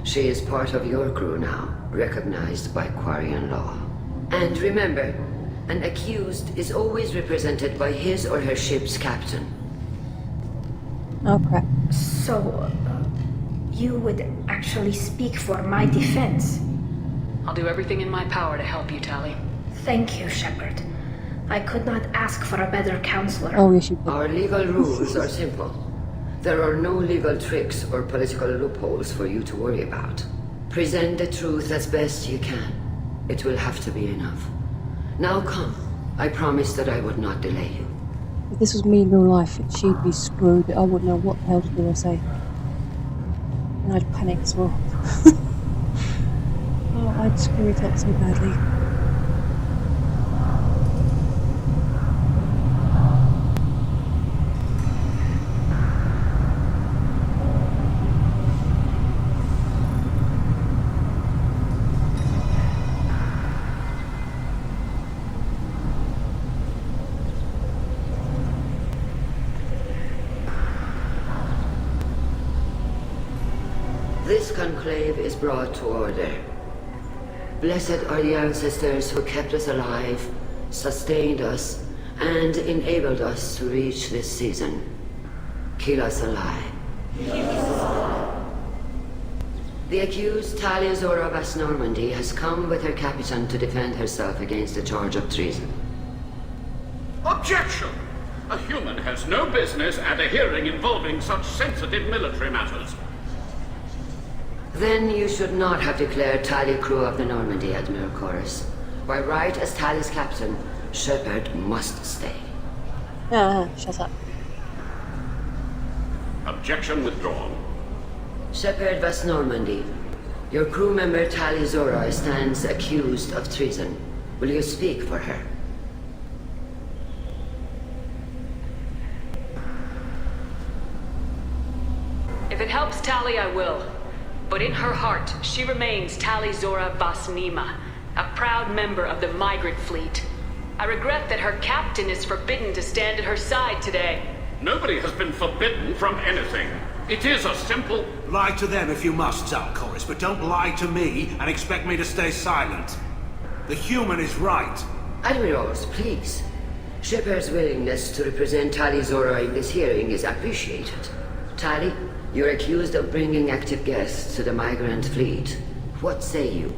She is part of your crew now, recognized by Quarian law. And remember, an accused is always represented by his or her ship's captain. Oh crap. So, you would actually speak for my defense? I'll do everything in my power to help you, Tali. Thank you, Shepard. I could not ask for a better counselor. Oh, yes, you could. Our legal rules are simple. There are no legal tricks or political loopholes for you to worry about. Present the truth as best you can. It will have to be enough. Now come. I promised that I would not delay you. If this was me in real life, she'd be screwed. I wouldn't know what the hell to do or say. And I'd panic as well. Oh, I'd screw it up so badly. This conclave is brought to order. Blessed are the ancestors who kept us alive, sustained us, and enabled us to reach this season. Keep us alive. The accused Tali Zora Vas Normandy has come with her captain to defend herself against the charge of treason. Objection! A human has no business at a hearing involving such sensitive military matters. Then you should not have declared Tali crew of the Normandy, Admiral Chorus. By right as Tali's captain, Shepard must stay. Shut up. Objection withdrawn. Shepard Vas Normandy, your crew member Tali Zora stands accused of treason. Will you speak for her? Tali I will. But in her heart, she remains Tali Zora Vasnima, a proud member of the migrant fleet. I regret that her captain is forbidden to stand at her side today. Nobody has been forbidden from anything. It is a simple... Lie to them if you must, Zalcoris, but don't lie to me and expect me to stay silent. The human is right. Admirals, please. Shepard's willingness to represent Tali Zora in this hearing is appreciated. Tali, you're accused of bringing active guests to the migrant fleet. What say you?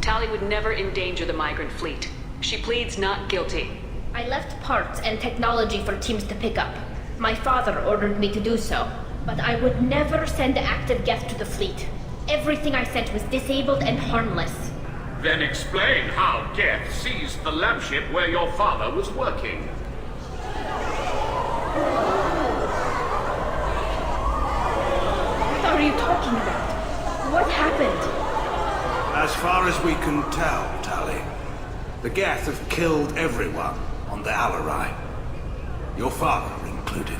Tali would never endanger the migrant fleet. She pleads not guilty. I left parts and technology for teams to pick up. My father ordered me to do so, but I would never send active guests to the fleet. Everything I sent was disabled and harmless. Then explain how Geth seized the lab ship where your father was working. What are you talking about? What happened? As far as we can tell, Tali, the Geth have killed everyone on the Alarai. Your father included.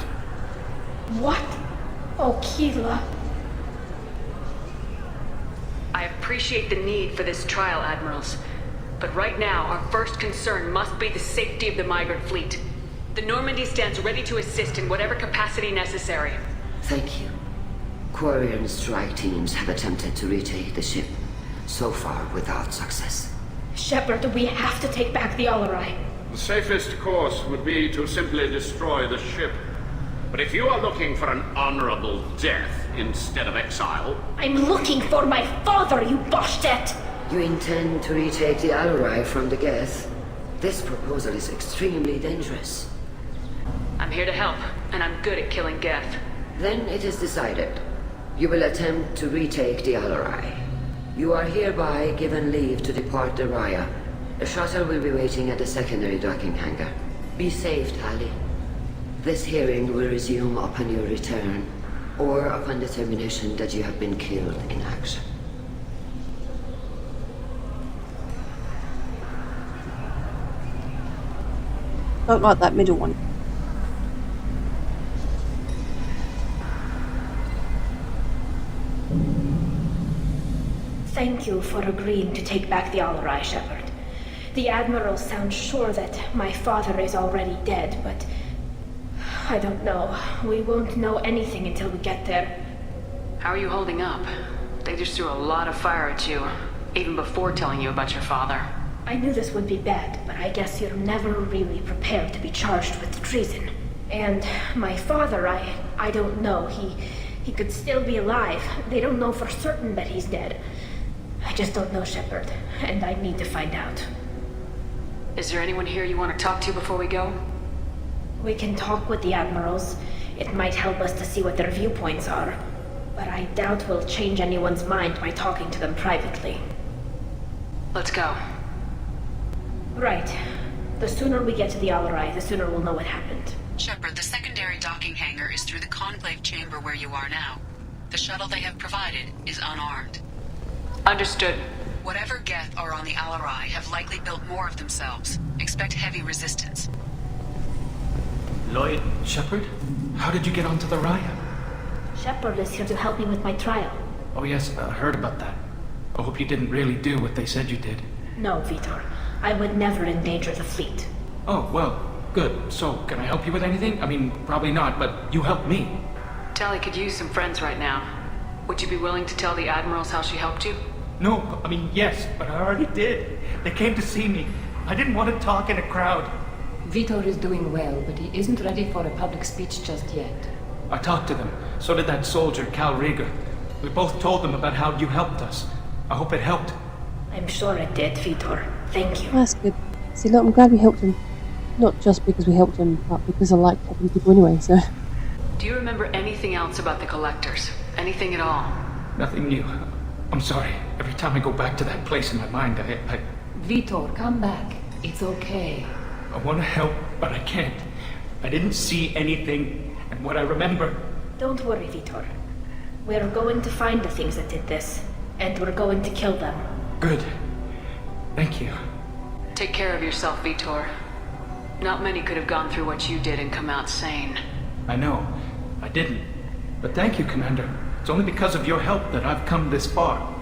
What? Oh, Keela. I appreciate the need for this trial, Admirals. But right now, our first concern must be the safety of the migrant fleet. The Normandy stands ready to assist in whatever capacity necessary. Thank you. Quarian strike teams have attempted to retake the ship, so far without success. Shepard, we have to take back the Alarai. The safest course would be to simply destroy the ship. But if you are looking for an honorable death instead of exile... I'm looking for my father, you bastet! You intend to retake the Alarai from the Geth? This proposal is extremely dangerous. I'm here to help, and I'm good at killing Geth. Then it is decided. You will attempt to retake the Alarai. You are hereby given leave to depart the Raya. A shuttle will be waiting at the secondary docking hangar. Be safe, Tali. This hearing will resume upon your return, or upon determination that you have been killed in action. Don't like that middle one. Thank you for agreeing to take back the Alarai, Shepard. The Admiral sounds sure that my father is already dead, but... I don't know. We won't know anything until we get there. How are you holding up? They just threw a lot of fire at you, even before telling you about your father. I knew this would be bad, but I guess you're never really prepared to be charged with treason. And my father, I don't know. He could still be alive. They don't know for certain that he's dead. I just don't know, Shepard, and I need to find out. Is there anyone here you want to talk to before we go? We can talk with the Admirals. It might help us to see what their viewpoints are. But I doubt we'll change anyone's mind by talking to them privately. Let's go. Right. The sooner we get to the Alarai, the sooner we'll know what happened. Shepard, the secondary docking hangar is through the conclave chamber where you are now. The shuttle they have provided is unarmed. Understood. Whatever Geth are on the Alarai have likely built more of themselves. Expect heavy resistance. Lloyd? Shepard? How did you get onto the Raya? Shepard is here to help me with my trial. Oh yes, I heard about that. I hope you didn't really do what they said you did. No, Vitor. I would never endanger the fleet. Oh, well, good. So, can I help you with anything? I mean, probably not, but you helped me. Tali could use some friends right now. Would you be willing to tell the Admirals how she helped you? No, I mean, yes, but I already did. They came to see me. I didn't want to talk in a crowd. Vitor is doing well, but he isn't ready for a public speech just yet. I talked to them. So did that soldier, Cal Rieger. We both told them about how you helped us. I hope it helped. I'm sure it did, Vitor. Thank you. That's good. See, look, I'm glad we helped him. Not just because we helped him, but because I like helping people anyway, so... Do you remember anything else about the Collectors? Anything at all? Nothing new. I'm sorry. Every time I go back to that place in my mind, I... Vitor, come back. It's okay. I want to help, but I can't. I didn't see anything, and what I remember... Don't worry, Vitor. We're going to find the things that did this, and we're going to kill them. Good. Thank you. Take care of yourself, Vitor. Not many could have gone through what you did and come out sane. I know. I didn't. But thank you, Commander. It's only because of your help that I've come this far.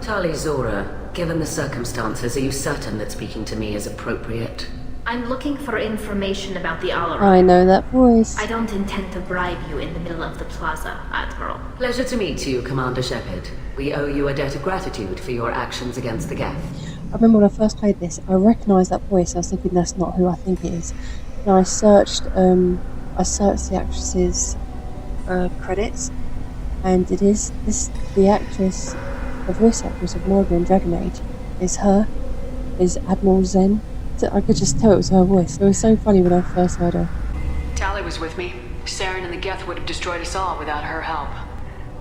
Tali Zora, given the circumstances, are you certain that speaking to me is appropriate? I'm looking for information about the Alaron. I know that voice. I don't intend to bribe you in the middle of the plaza, Admiral. Pleasure to meet you, Commander Shepard. We owe you a debt of gratitude for your actions against the Geth. I remember when I first played this, I recognised that voice. I was thinking that's not who I think it is. And I searched the actress's credits, and it is the actress, the voice actress of Morgan Dragon Age, is Admiral Zen. So I could just tell it was her voice. It was so funny when I first heard her. Tali was with me. Saren and the Geth would have destroyed us all without her help.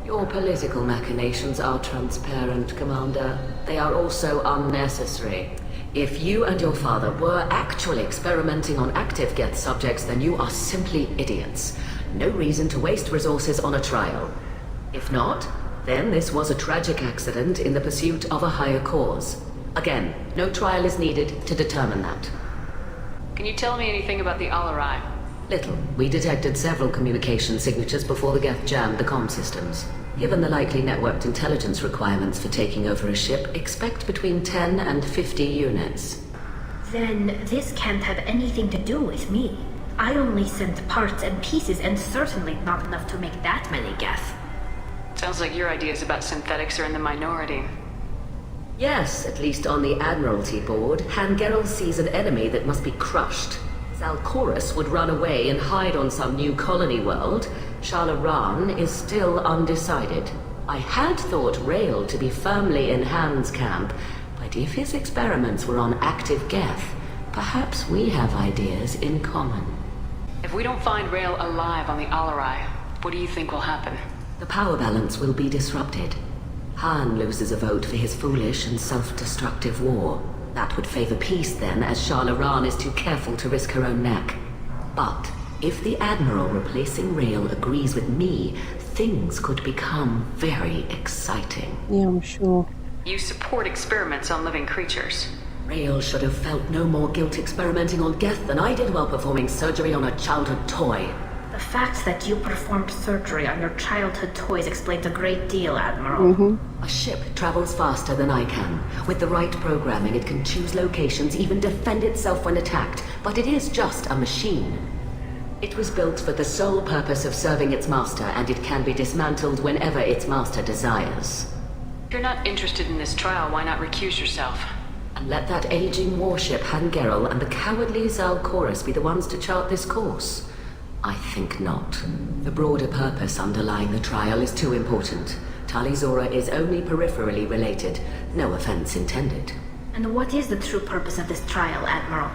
Your political machinations are transparent, Commander. They are also unnecessary. If you and your father were actually experimenting on active Geth subjects, then you are simply idiots. No reason to waste resources on a trial. If not, then this was a tragic accident in the pursuit of a higher cause. Again, no trial is needed to determine that. Can you tell me anything about the Alarai? Little. We detected several communication signatures before the Geth jammed the comm systems. Given the likely networked intelligence requirements for taking over a ship, expect between 10 and 50 units. Then this can't have anything to do with me. I only sent parts and pieces, and certainly not enough to make that many Geth. Sounds like your ideas about synthetics are in the minority. Yes, at least on the Admiralty board, Hangerel sees an enemy that must be crushed. Zalcorus would run away and hide on some new colony world. Shalaran is still undecided. I had thought Rael to be firmly in Han's camp, but if his experiments were on active Geth, perhaps we have ideas in common. If we don't find Rael alive on the Alarai, what do you think will happen? The power balance will be disrupted. Han loses a vote for his foolish and self-destructive war. That would favor peace then, as Shalaran is too careful to risk her own neck. But if the Admiral replacing Rael agrees with me, things could become very exciting. Yeah, I'm sure. You support experiments on living creatures. Rael should have felt no more guilt experimenting on Geth than I did while performing surgery on a childhood toy. The fact that you performed surgery on your childhood toys explains a great deal, Admiral. A ship travels faster than I can. With the right programming, it can choose locations, even defend itself when attacked. But it is just a machine. It was built for the sole purpose of serving its master, and it can be dismantled whenever its master desires. If you're not interested in this trial, why not recuse yourself? And let that aging warship Hangerel and the cowardly Zalcorus be the ones to chart this course. I think not. The broader purpose underlying the trial is too important. Tali Zora is only peripherally related. No offense intended. And what is the true purpose of this trial, Admiral?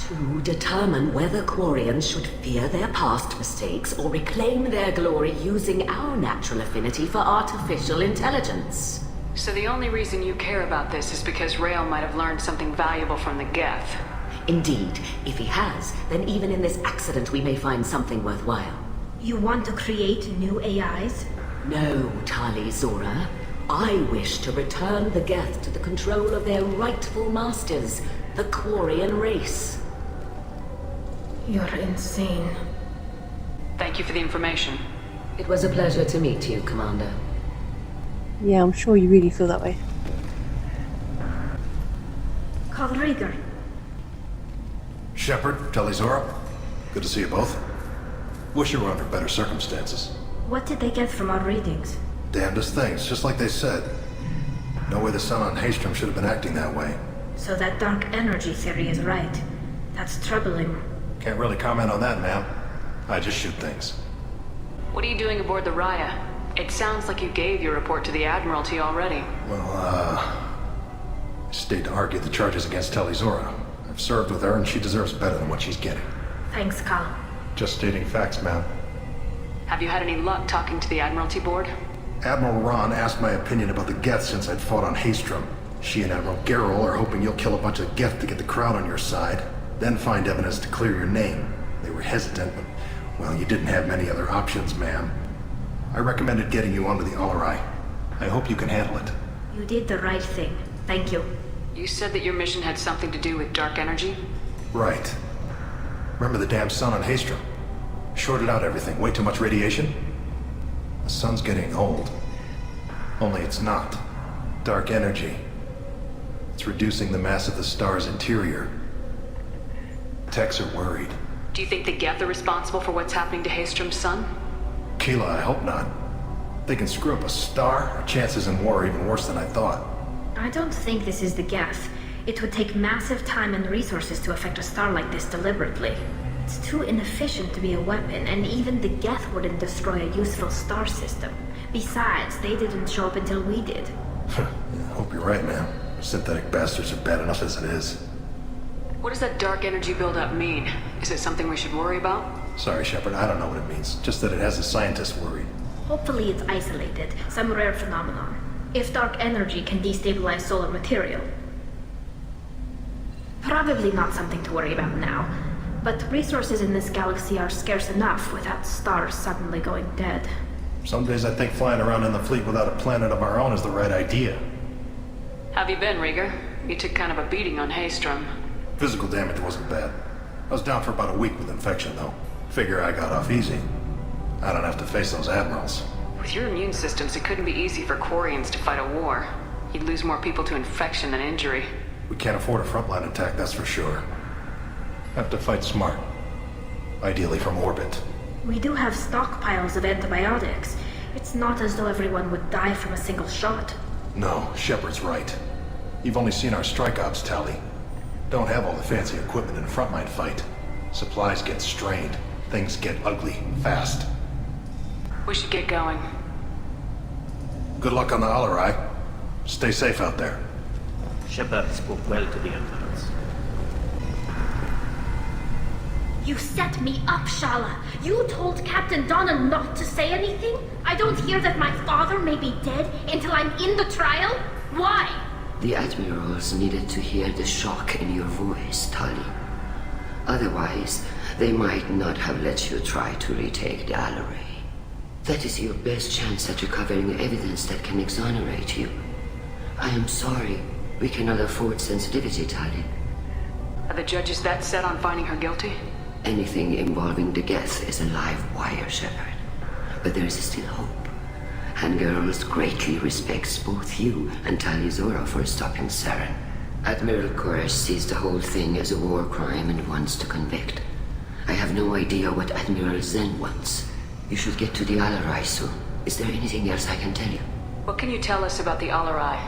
To determine whether Quarians should fear their past mistakes or reclaim their glory using our natural affinity for artificial intelligence. So the only reason you care about this is because Rael might have learned something valuable from the Geth. Indeed. If he has, then even in this accident we may find something worthwhile. You want to create new AIs? No, Tali Zora. I wish to return the Geth to the control of their rightful masters, the Quarian race. You're insane. Thank you for the information. It was a pleasure to meet you, Commander. Yeah, I'm sure you really feel that way. Call Rieger. Shepard, Tali Zora, good to see you both. Wish you were under better circumstances. What did they get from our readings? Damnedest things, just like they said. No way the sun on Haystrom should have been acting that way. So that dark energy theory is right. That's troubling. Can't really comment on that, ma'am. I just shoot things. What are you doing aboard the Raya? It sounds like you gave your report to the Admiralty already. Well, I stayed to argue the charges against Tali Zora. I've served with her, and she deserves better than what she's getting. Thanks, Cal. Just stating facts, ma'am. Have you had any luck talking to the Admiralty board? Admiral Ron asked my opinion about the Geth since I'd fought on Haystrom. She and Admiral Gerrel are hoping you'll kill a bunch of Geth to get the crowd on your side, then find evidence to clear your name. They were hesitant, but, well, you didn't have many other options, ma'am. I recommended getting you onto the Alarai. I hope you can handle it. You did the right thing. Thank you. You said that your mission had something to do with dark energy? Right. Remember the damn sun on Haystrom? Shorted out everything. Way too much radiation? The sun's getting old. Only it's not. Dark energy. It's reducing the mass of the star's interior. Techs are worried. Do you think the Geth are responsible for what's happening to Haystrom's son? Keela, I hope not. They can screw up a star. Our chances in war are even worse than I thought. I don't think this is the Geth. It would take massive time and resources to affect a star like this deliberately. It's too inefficient to be a weapon, and even the Geth wouldn't destroy a useful star system. Besides, they didn't show up until we did. I hope you're right, man. Synthetic bastards are bad enough as it is. What does that dark energy buildup mean? Is it something we should worry about? Sorry, Shepard, I don't know what it means. Just that it has the scientists worried. Hopefully it's isolated, some rare phenomenon. If dark energy can destabilize solar material. Probably not something to worry about now. But resources in this galaxy are scarce enough without stars suddenly going dead. Some days I think flying around in the fleet without a planet of our own is the right idea. Have you been, Rieger? You took kind of a beating on Haystrom. Physical damage wasn't bad. I was down for about a week with infection, though. Figure I got off easy. I don't have to face those admirals. With your immune systems, it couldn't be easy for Quarians to fight a war. You'd lose more people to infection than injury. We can't afford a frontline attack, that's for sure. Have to fight smart. Ideally from orbit. We do have stockpiles of antibiotics. It's not as though everyone would die from a single shot. No, Shepard's right. You've only seen our strike ops tally. Don't have all the fancy equipment in a frontline fight. Supplies get strained. Things get ugly, fast. We should get going. Good luck on the Alarai. Stay safe out there. Shepard spoke well to the admirals. You set me up, Shala. You told Captain Donna not to say anything? I don't hear that my father may be dead until I'm in the trial? Why? The admirals needed to hear the shock in your voice, Tully. Otherwise, they might not have let you try to retake the Alarai. That is your best chance at recovering evidence that can exonerate you. I am sorry. We cannot afford sensitivity, Tully. Are the judges that set on finding her guilty? Anything involving the Geth is a live wire, Shepard. But there is still hope. And Girls greatly respects both you and Talizora for stopping Saren. Admiral Koresh sees the whole thing as a war crime and wants to convict. I have no idea what Admiral Zen wants. You should get to the Alarai soon. Is there anything else I can tell you? What can you tell us about the Alarai?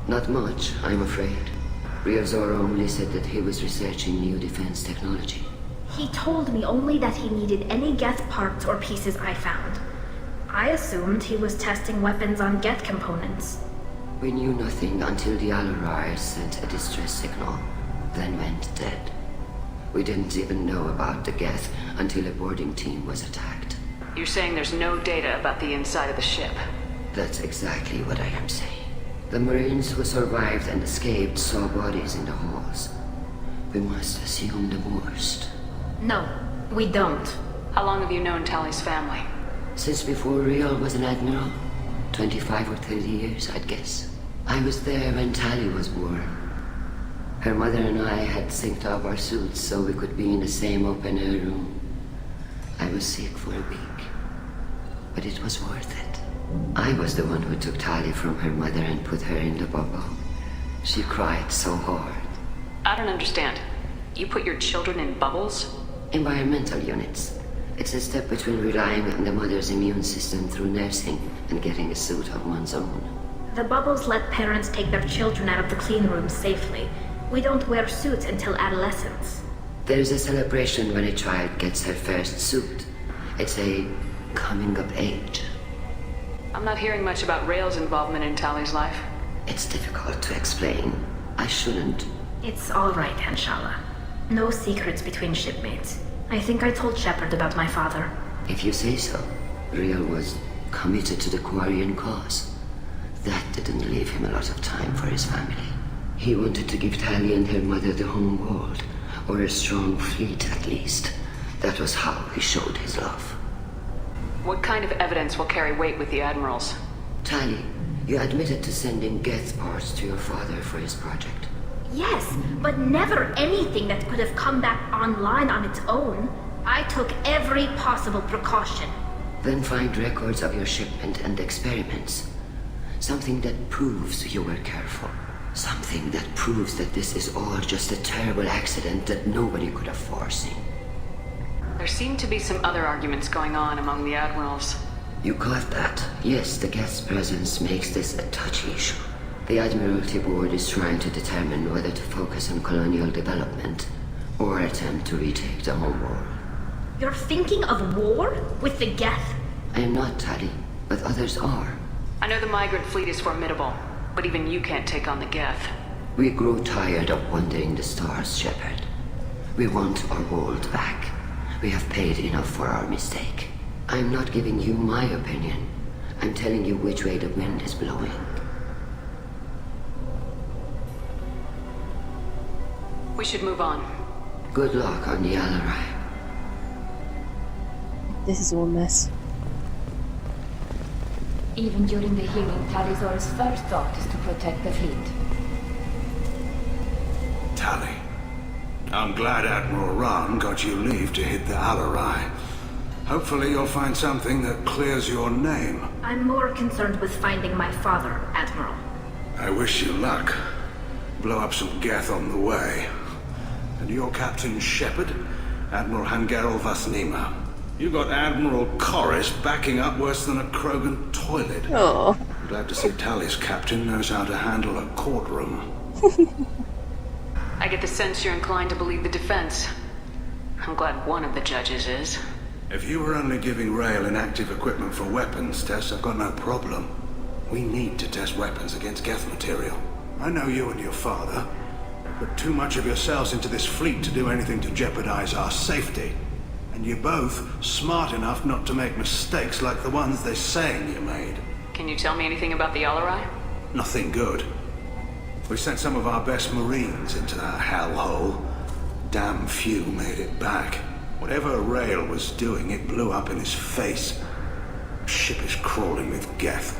Not much, I'm afraid. Ryozora only said that he was researching new defense technology. He told me only that he needed any Geth parts or pieces I found. I assumed he was testing weapons on Geth components. We knew nothing until the Alarai sent a distress signal, then went dead. We didn't even know about the Geth until a boarding team was attacked. You're saying there's no data about the inside of the ship? That's exactly what I am saying. The Marines who survived and escaped saw bodies in the halls. We must assume the worst. No, we don't. How long have you known Tally's family? Since before Real was an admiral. 25 or 30 years, I'd guess. I was there when Tally was born. Her mother and I had synced up our suits so we could be in the same open-air room. I was sick for a week, but it was worth it. I was the one who took Tally from her mother and put her in the bubble. She cried so hard. I don't understand. You put your children in bubbles? Environmental units. It's a step between relying on the mother's immune system through nursing and getting a suit of one's own. The bubbles let parents take their children out of the clean rooms safely. We don't wear suits until adolescence. There's a celebration when a child gets her first suit. It's a coming of age. I'm not hearing much about Rail's involvement in Tally's life. It's difficult to explain. I shouldn't. It's all right, Hanshala. No secrets between shipmates. I think I told Shepard about my father. If you say so. Real was committed to the Quarian cause. That didn't leave him a lot of time for his family. He wanted to give Tally and her mother the home world, or a strong fleet at least. That was how he showed his love. What kind of evidence will carry weight with the admirals? Tally, you admitted to sending Geth parts to your father for his project. Yes, but never anything that could have come back online on its own. I took every possible precaution. Then find records of your shipment and experiments. Something that proves you were careful. Something that proves that this is all just a terrible accident that nobody could have foreseen. There seem to be some other arguments going on among the admirals. You caught that? Yes, the guest presence makes this a touchy issue. The Admiralty Board is trying to determine whether to focus on colonial development or attempt to retake the home world. You're thinking of war? With the Geth? I am not, Tali, but others are. I know the migrant fleet is formidable, but even you can't take on the Geth. We grow tired of wandering the stars, Shepard. We want our world back. We have paid enough for our mistake. I'm not giving you my opinion. I'm telling you which way the wind is blowing. We should move on. Good luck on the Alarai. This is all a mess. Even during the hearing, Tali'Zor's first thought is to protect the fleet. Tali, I'm glad Admiral Ran got you leave to hit the Alarai. Hopefully you'll find something that clears your name. I'm more concerned with finding my father, Admiral. I wish you luck. Blow up some Geth on the way. And your Captain Shepard, Admiral Hangerel Vasnima. You got Admiral Corris backing up worse than a Krogan toilet. Oh. Glad to see Tali's captain knows how to handle a courtroom. I get the sense you're inclined to believe the defense. I'm glad one of the judges is. If you were only giving Rail inactive equipment for weapons tests, I've got no problem. We need to test weapons against Geth material. I know you and your father put too much of yourselves into this fleet to do anything to jeopardize our safety. And you're both smart enough not to make mistakes like the ones they're saying you made. Can you tell me anything about the Alarai? Nothing good. We sent some of our best Marines into that hellhole. Damn few made it back. Whatever Rail was doing, it blew up in his face. Ship is crawling with Geth.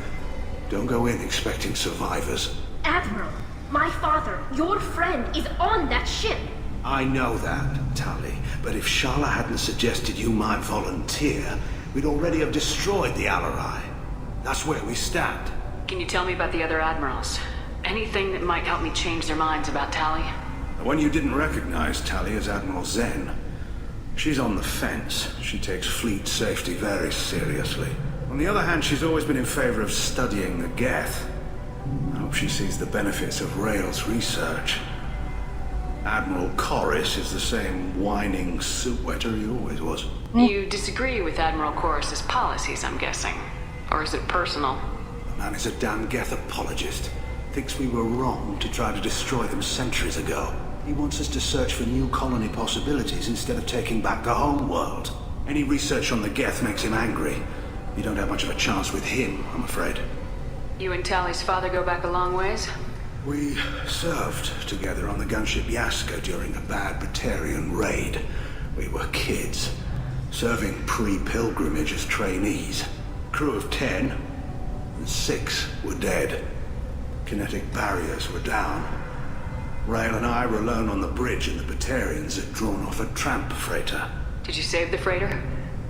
Don't go in expecting survivors. Admiral, my father, your friend, is on that ship. I know that, Tali, but if Shala hadn't suggested you might volunteer, we'd already have destroyed the Alarai. That's where we stand. Can you tell me about the other admirals? Anything that might help me change their minds about Tali? The one you didn't recognize, Tali, is Admiral Zen. She's on the fence. She takes fleet safety very seriously. On the other hand, she's always been in favor of studying the Geth. I hope she sees the benefits of Rail's research. Admiral Corris is the same whining soup wetter he always was. You disagree with Admiral Corris's policies, I'm guessing. Or is it personal? The man is a damn Geth apologist. Thinks we were wrong to try to destroy them centuries ago. He wants us to search for new colony possibilities instead of taking back the home world. Any research on the Geth makes him angry. You don't have much of a chance with him, I'm afraid. You and Tali's father go back a long ways? We served together on the gunship Yaska during a bad Batarian raid. We were kids, serving pre-pilgrimage as trainees. Crew of 10, and 6 were dead. Kinetic barriers were down. Rail and I were alone on the bridge, and the Batarians had drawn off a tramp freighter. Did you save the freighter?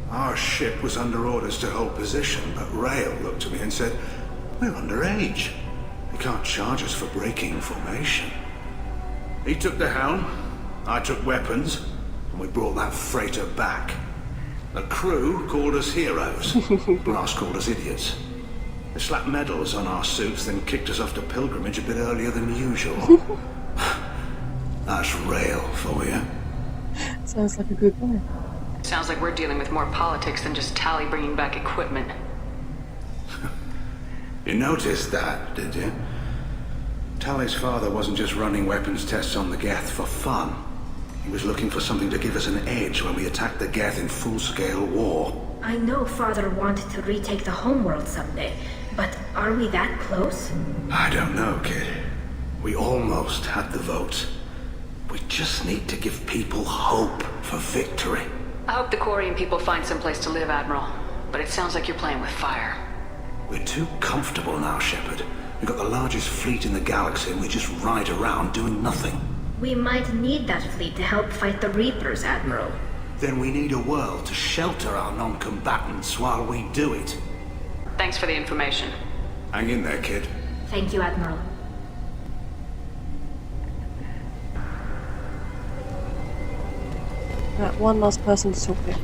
Our ship was under orders to hold position, but Rail looked at me and said, "We're underage. They can't charge us for breaking formation." He took the helm, I took weapons, and we brought that freighter back. The crew called us heroes. Brass called us idiots. They slapped medals on our suits, then kicked us off to pilgrimage a bit earlier than usual. That's Rail for you. Sounds like a good plan. Sounds like we're dealing with more politics than just Tali bringing back equipment. You noticed that, did you? Tali's father wasn't just running weapons tests on the Geth for fun. He was looking for something to give us an edge when we attacked the Geth in full-scale war. I know Father wanted to retake the homeworld someday, but are we that close? I don't know, kid. We almost had the votes. We just need to give people hope for victory. I hope the Quarian people find some place to live, Admiral. But it sounds like you're playing with fire. We're too comfortable now, Shepard. We've got the largest fleet in the galaxy and we just ride around doing nothing. We might need that fleet to help fight the Reapers, Admiral. Then we need a world to shelter our non-combatants while we do it. Thanks for the information. Hang in there, kid. Thank you, Admiral. Right, one last person to talk to.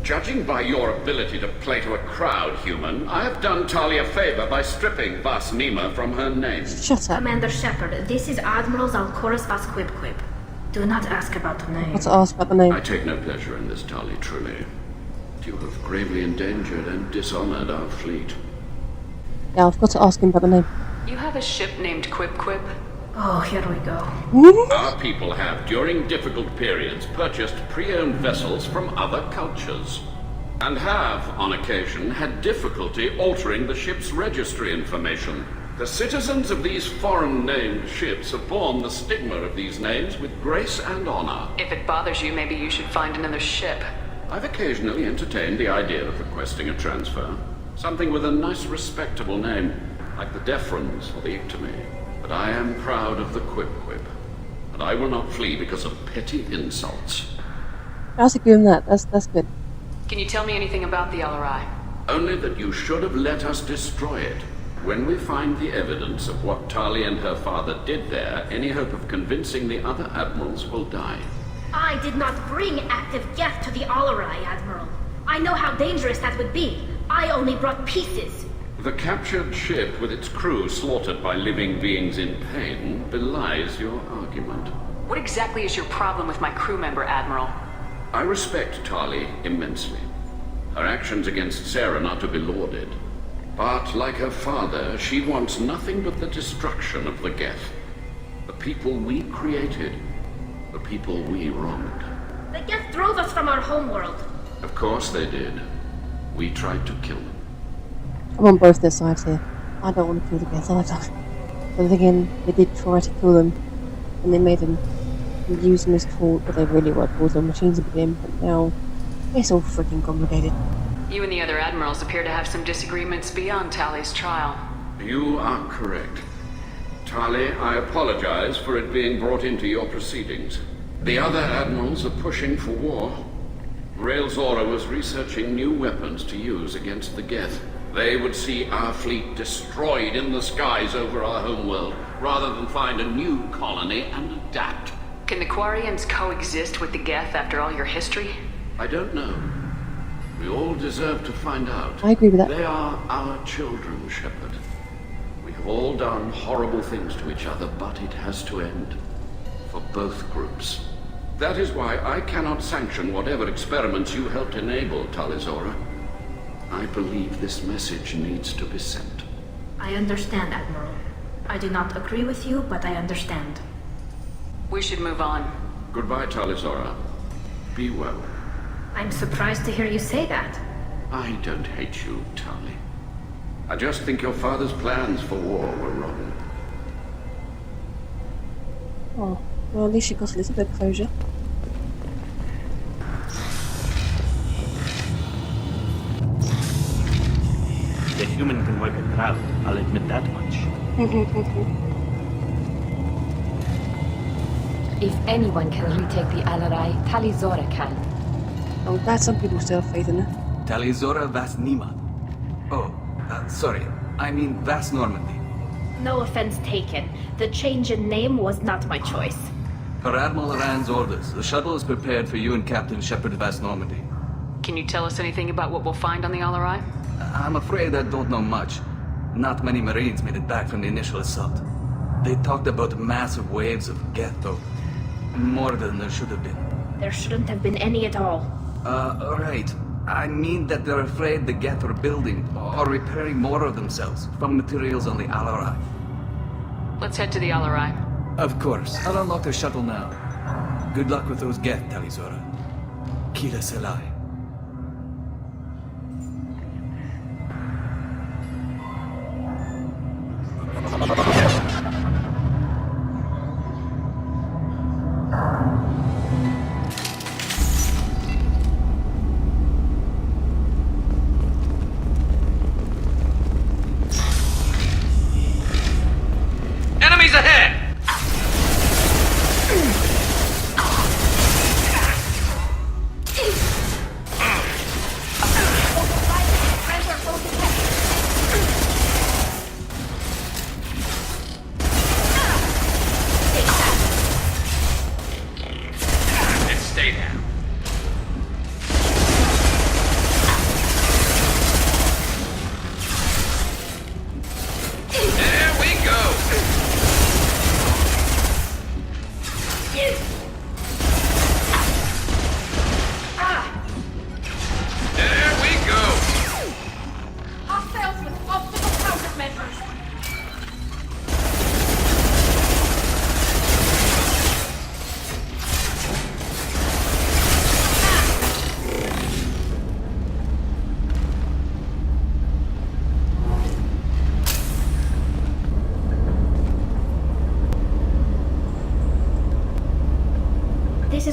Judging by your ability to play to a crowd, human, I have done Talia a favor by stripping Vas Nima from her name. Shut up. Commander Shepard, this is Admiral Zalkoris Vas Quib. Do not ask about the name. What's to ask about the name? I take no pleasure in this, Tali, truly. You have gravely endangered and dishonored our fleet. Yeah, I've got to ask him about the name. You have a ship named Quib? Oh, here we go. Our people have, during difficult periods, purchased pre-owned vessels from other cultures, and have, on occasion, had difficulty altering the ship's registry information. The citizens of these foreign-named ships have borne the stigma of these names with grace and honor. If it bothers you, maybe you should find another ship. I've occasionally entertained the idea of requesting a transfer. Something with a nice, respectable name, like the Defrons or the Ictomy. But I am proud of the Quib, and I will not flee because of petty insults. I'll give him that. That's good. Can you tell me anything about the LRI? Only that you should have let us destroy it. When we find the evidence of what Tali and her father did there, any hope of convincing the other admirals will die. I did not bring active Geth to the Alarai, Admiral. I know how dangerous that would be. I only brought pieces. The captured ship with its crew slaughtered by living beings in pain belies your argument. What exactly is your problem with my crew member, Admiral? I respect Tali immensely. Her actions against Sarah are to be lauded. But like her father, she wants nothing but the destruction of the Geth. The people we created. The people we wronged. The Geth drove us from our homeworld. Of course they did. We tried to kill them. I'm on both their sides here. I don't want to kill the Geth either. But again, they did try to kill them, and they made them use them as tools, but they really were tools or machines to begin, but now it's all freaking complicated. You and the other admirals appear to have some disagreements beyond Tali's trial. You are correct. Tali, I apologize for it being brought into your proceedings. The other admirals are pushing for war. Rael'Zora was researching new weapons to use against the Geth. They would see our fleet destroyed in the skies over our homeworld, rather than find a new colony and adapt. Can the Quarians coexist with the Geth after all your history? I don't know. We all deserve to find out. I agree with that. They are our children, Shepard. We have all done horrible things to each other, but it has to end. For both groups. That is why I cannot sanction whatever experiments you helped enable, Talizora. I believe this message needs to be sent. I understand, Admiral. I do not agree with you, but I understand. We should move on. Goodbye, Talizora. Be well. I'm surprised to hear you say that. I don't hate you, Tali. I just think your father's plans for war were wrong. Oh, well, at least you got a little bit of closure. The human can wipe a crowd, I'll admit that much. If anyone can retake the Alarai, Talizora can. I'm glad some people still have faith in her. Talizora Vas Nima. Oh, sorry. I mean Vas Normandy. No offense taken. The change in name was not my choice. Per Admiral Rand's orders, the shuttle is prepared for you and Captain Shepard Vas Normandy. Can you tell us anything about what we'll find on the LRI? I'm afraid I don't know much. Not many Marines made it back from the initial assault. They talked about massive waves of Geth, though. More than there should have been. There shouldn't have been any at all. Right. I mean that they're afraid the Geth are building or repairing more of themselves from materials on the LRI. Let's head to the LRI. Of course. I'll unlock the shuttle now. Good luck with those Geth, Talizora. Kila Selai. Enemies ahead!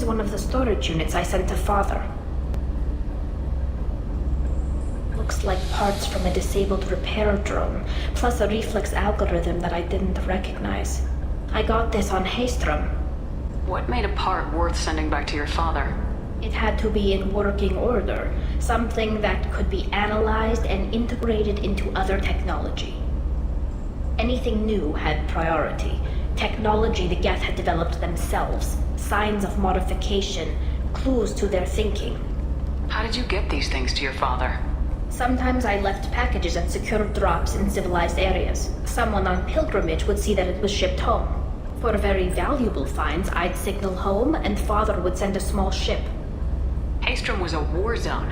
one of the storage units I sent to Father. Looks like parts from a disabled repair drone, plus a reflex algorithm that I didn't recognize. I got this on Haystrom. What made a part worth sending back to your father? It had to be in working order, something that could be analyzed and integrated into other technology. Anything new had priority. Technology the Geth had developed themselves, signs of modification, clues to their thinking. How did you get these things to your father? Sometimes I left packages at secure drops in civilized areas. Someone on pilgrimage would see that it was shipped home. For very valuable finds, I'd signal home, and Father would send a small ship. Haystrom was a war zone.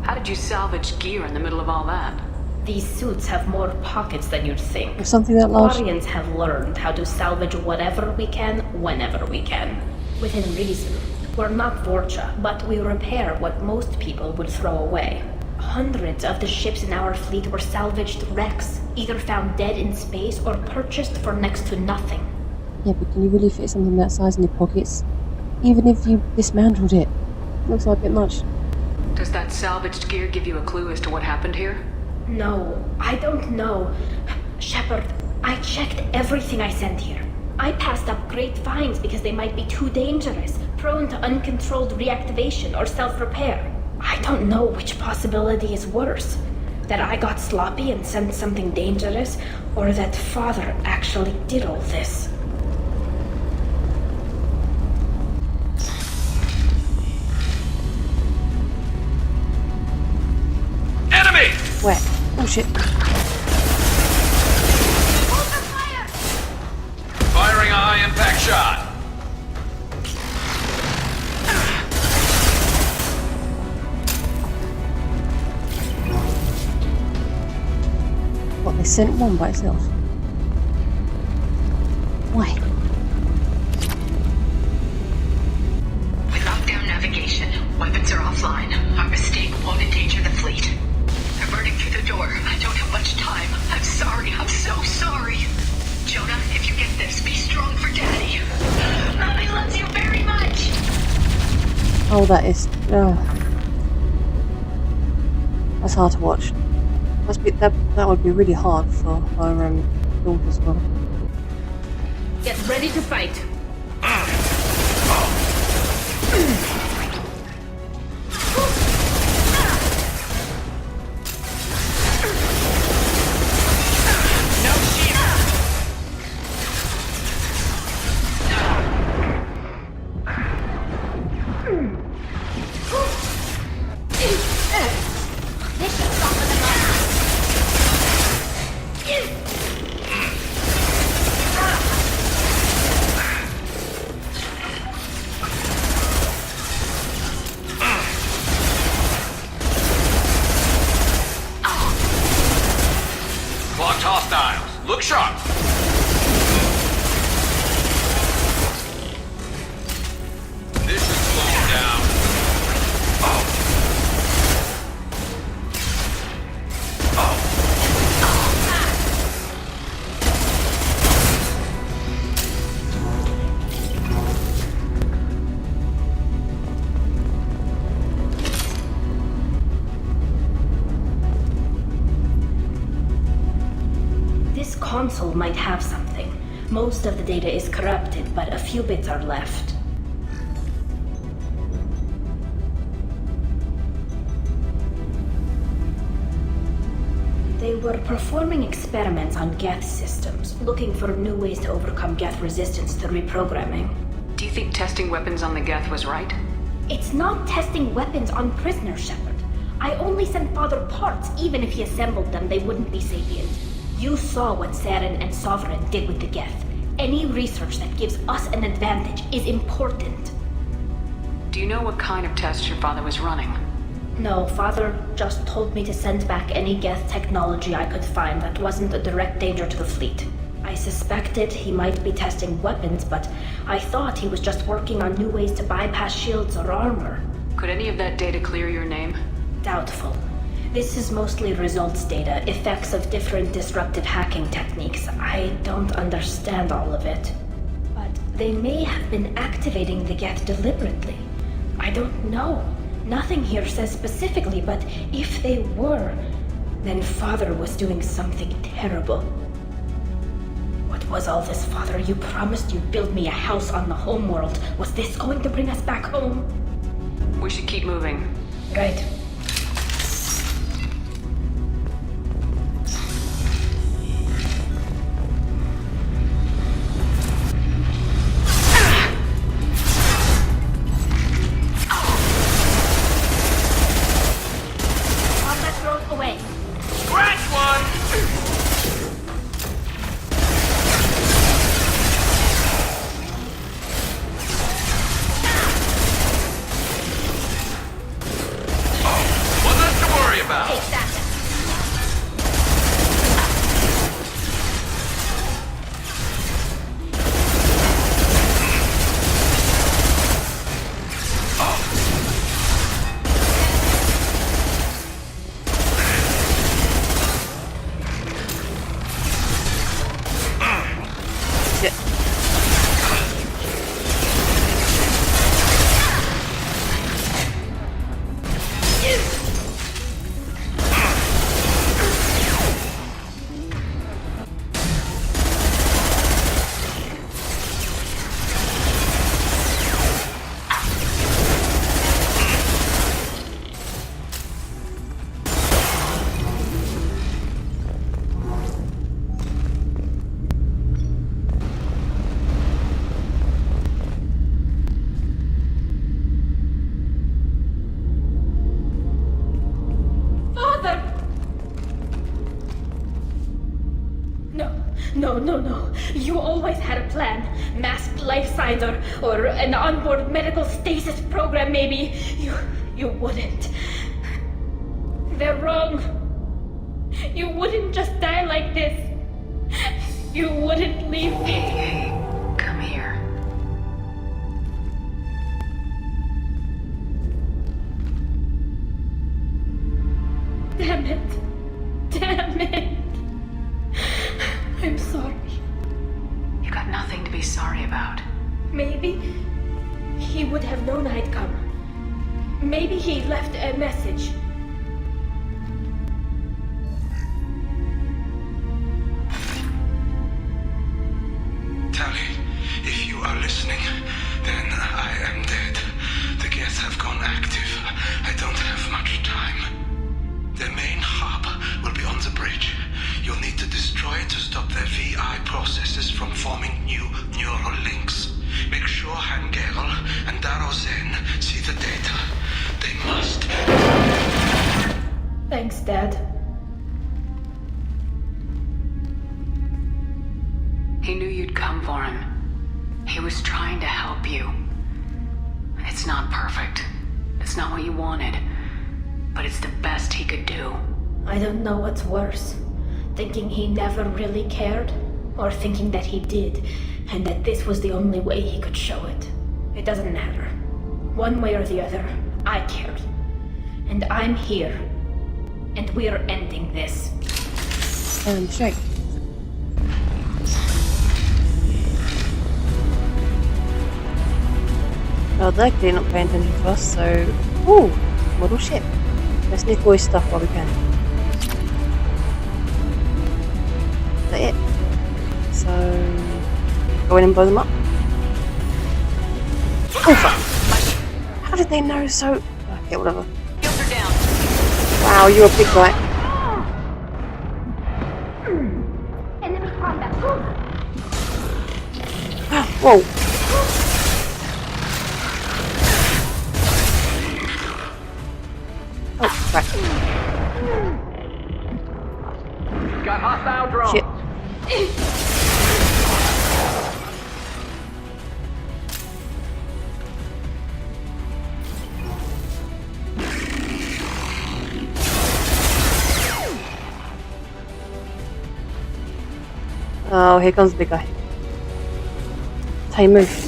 How did you salvage gear in the middle of all that? These suits have more pockets than you'd think. Or something that large. Quarians have learned how to salvage whatever we can, whenever we can. Within reason. We're not Vorcha, but we repair what most people would throw away. Hundreds of the ships in our fleet were salvaged wrecks, either found dead in space or purchased for next to nothing. Yeah, but can you really fit something that size in your pockets? Even if you dismantled it. Looks like a bit much. Does that salvaged gear give you a clue as to what happened here? No, I don't know. Shepard, I checked everything I sent here. I passed up great finds because they might be too dangerous, prone to uncontrolled reactivation or self-repair. I don't know which possibility is worse. That I got sloppy and sent something dangerous, or that Father actually did all this. Enemy! Where? Oh shit. Firing a high-impact shot. What, they sent one by itself? Why? With lockdown navigation, weapons are offline. Our mistake won't endanger the fleet. They're burning through the door. I don't have much time. I'm sorry. I'm so sorry. Jonah, if you get this, be strong for Daddy. Mommy loves you very much. Oh, that is... that's hard to watch. That would be really hard for her daughter as well. Get ready to fight. Clocked hostiles. Look sharp. This should slow them down. This console might have something. Most of the data is corrupted, but a few bits are left. They were performing experiments on Geth systems, looking for new ways to overcome Geth resistance to reprogramming. Do you think testing weapons on the Geth was right? It's not testing weapons on prisoners, Shepard. I only sent Father parts. Even if he assembled them, they wouldn't be sapient. You saw what Saren and Sovereign did with the Geth. Any research that gives us an advantage is important. Do you know what kind of tests your father was running? No, Father just told me to send back any Geth technology I could find that wasn't a direct danger to the fleet. I suspected he might be testing weapons, but I thought he was just working on new ways to bypass shields or armor. Could any of that data clear your name? Doubtful. This is mostly results data, effects of different disruptive hacking techniques. I don't understand all of it. But They may have been activating the Geth deliberately. I don't know. Nothing here says specifically, but if they were, then Father was doing something terrible. What was all this, Father? You promised you'd build me a house on the homeworld. Was this going to bring us back home? We should keep moving. Right. No. You always had a plan. Masked life signs or an onboard medical stasis program, maybe. You wouldn't. They're wrong. You wouldn't just die like this. You wouldn't leave me. Hey, come here. Damn it. I'm sorry. You got nothing to be sorry about. Maybe he would have known I'd come. Maybe he left a message. Tally, if you are listening, then I am dead. The Geth have gone active. I don't have much time. The main hub will be on the bridge. You'll need to destroy it to stop their VI processes from forming new neural links. Make sure Hangerl and Darozen see the data. They must. Thanks, Dad. He knew you'd come for him. He was trying to help you. It's not perfect. It's not what you wanted. But it's the best he could do. I don't know what's worse. Thinking he never really cared, or thinking that he did, and that this was the only way he could show it. It doesn't matter. One way or the other, I cared. And I'm here. And we're ending this. Straight. Well, they're clearly not paying attention to us, so... Ooh! Model ship. Let's nick all his stuff while we can. Is that it? So... Go in and blow them up? Oh fuck! How did they know so... Okay, whatever. Wow, you're a big guy. Enemy combat. Whoa! Oh, crap. Got hostile drones. Shit. Oh, here comes the big guy. That's how you move.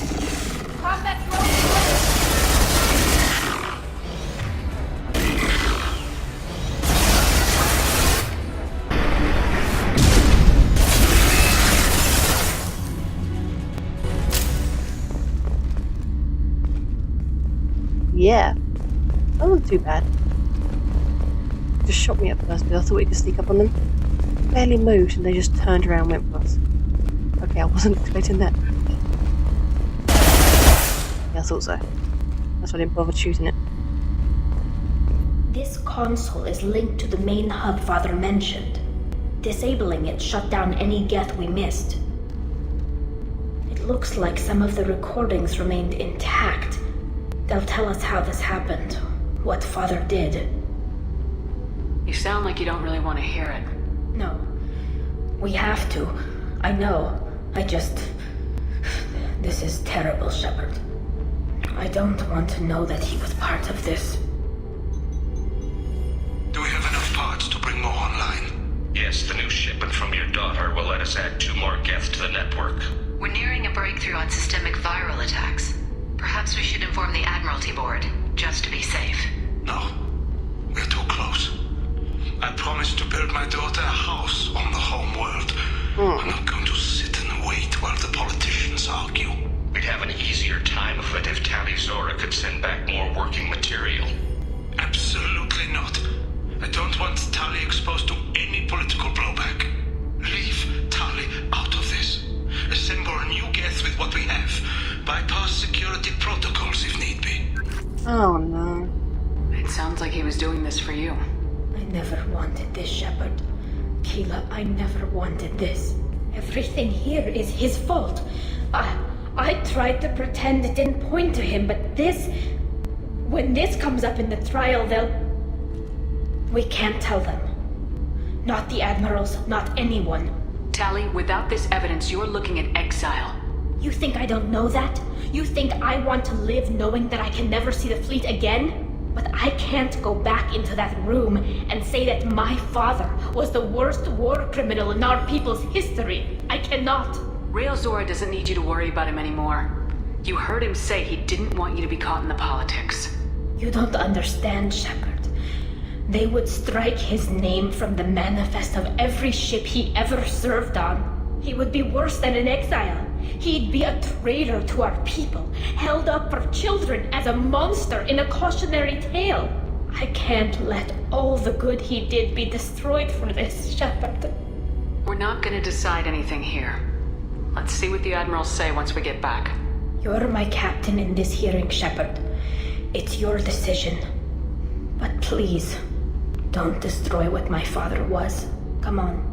yeah. That wasn't too bad. Just shot me at first, but I thought we could sneak up on them. Barely moved, and they just turned around and went for us. Okay, I wasn't expecting that. Yeah, I thought so. That's why I didn't bother choosing it. This console is linked to the main hub Father mentioned. Disabling it shut down any Geth we missed. It looks like some of the recordings remained intact. They'll tell us how this happened, what Father did. You sound like you don't really want to hear it. No. We have to. I know. This is terrible, Shepard. I don't want to know that he was part of this. Do we have enough parts to bring more online? Yes, the new shipment from your daughter will let us add 2 more Geth to the network. We're nearing a breakthrough on systemic viral attacks. Perhaps we should inform the Admiralty Board, just to be safe. No. We're too close. I promised to build my daughter a house on the home world. I'm not going to sit and wait while the politicians argue. We'd have an easier time of it if Tali Zora could send back more working material. Absolutely not. I don't want Tali exposed to any political blowback. Leave Tali out of this. Assemble a new Geth with what we have. Bypass security protocols if need be. Oh no. It sounds like he was doing this for you. I never wanted this, Shepard. Keela, I never wanted this. Everything here is his fault. I tried to pretend it didn't point to him, but this... When this comes up in the trial, we can't tell them. Not the admirals, not anyone. Tali, without this evidence, you're looking at exile. You think I don't know that? You think I want to live knowing that I can never see the fleet again? But I can't go back into that room and say that my father was the worst war criminal in our people's history. I cannot. Rael Zora doesn't need you to worry about him anymore. You heard him say he didn't want you to be caught in the politics. You don't understand, Shepard. They would strike his name from the manifest of every ship he ever served on. He would be worse than an exile. He'd be a traitor to our people, held up for children as a monster in a cautionary tale. I can't let all the good he did be destroyed for this, Shepard. We're not going to decide anything here. Let's see what the admirals say once we get back. You're my captain in this hearing, Shepard. It's your decision. But please, don't destroy what my father was. Come on.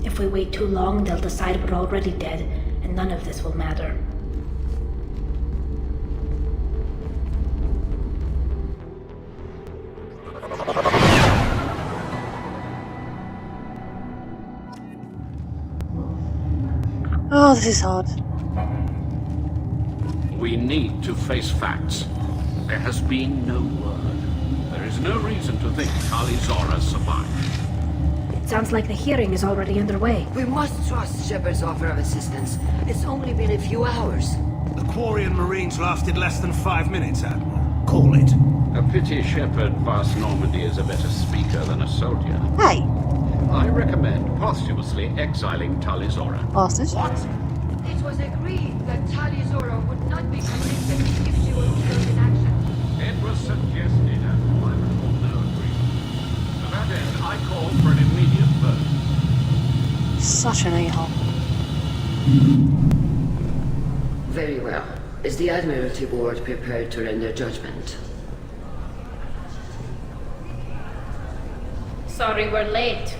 If we wait too long, they'll decide we're already dead, and none of this will matter. Oh, this is hard. We need to face facts. There has been no word. There is no reason to think Tali Zora survived. It sounds like the hearing is already underway. We must trust Shepard's offer of assistance. It's only been a few hours. The Quarian Marines lasted less than 5 minutes, Admiral. Call it. A pity Shepard Vast Normandy is a better speaker than a soldier. Hey! I recommend posthumously exiling Tali Zora. Bastards. What? It was agreed that Tali Zora would not be convicted if she were killed in action. It was suggested at my recall no agreement. To that end, I call for an immediate vote. Such an a-hole. Very well. Is the Admiralty Board prepared to render judgment? Sorry we're late.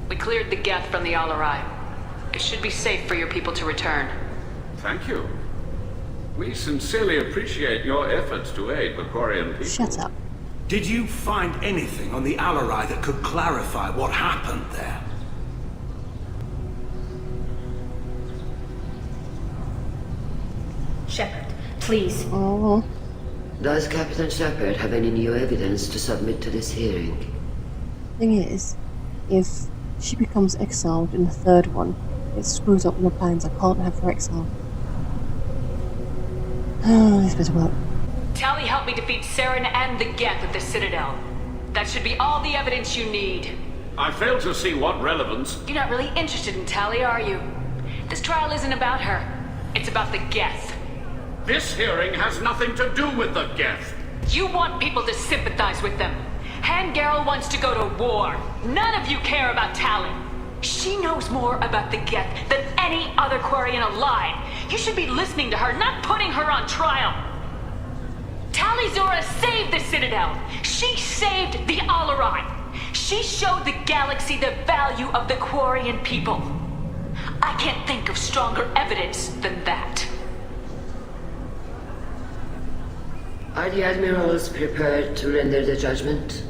We cleared the Geth from the Al-Arai. It should be safe for your people to return. Thank you. We sincerely appreciate your efforts to aid the Quarian people. Shut up. Did you find anything on the Al-Arai that could clarify what happened there? Shepard, please. Oh. Does Captain Shepard have any new evidence to submit to this hearing? Thing is, if she becomes exiled in the third one, it screws up my plans. I can't have her exiled. This better work. Tali helped me defeat Saren and the Geth at the Citadel. That should be all the evidence you need. I fail to see what relevance. You're not really interested in Tali, are you? This trial isn't about her. It's about the Geth. This hearing has nothing to do with the Geth. You want people to sympathize with them. Hangarel wants to go to war. None of you care about Tali. She knows more about the Geth than any other Quarian alive. You should be listening to her, not putting her on trial. Tali Zora saved the Citadel. She saved the Alarai. She showed the galaxy the value of the Quarian people. I can't think of stronger evidence than that. Are the admirals prepared to render the judgment?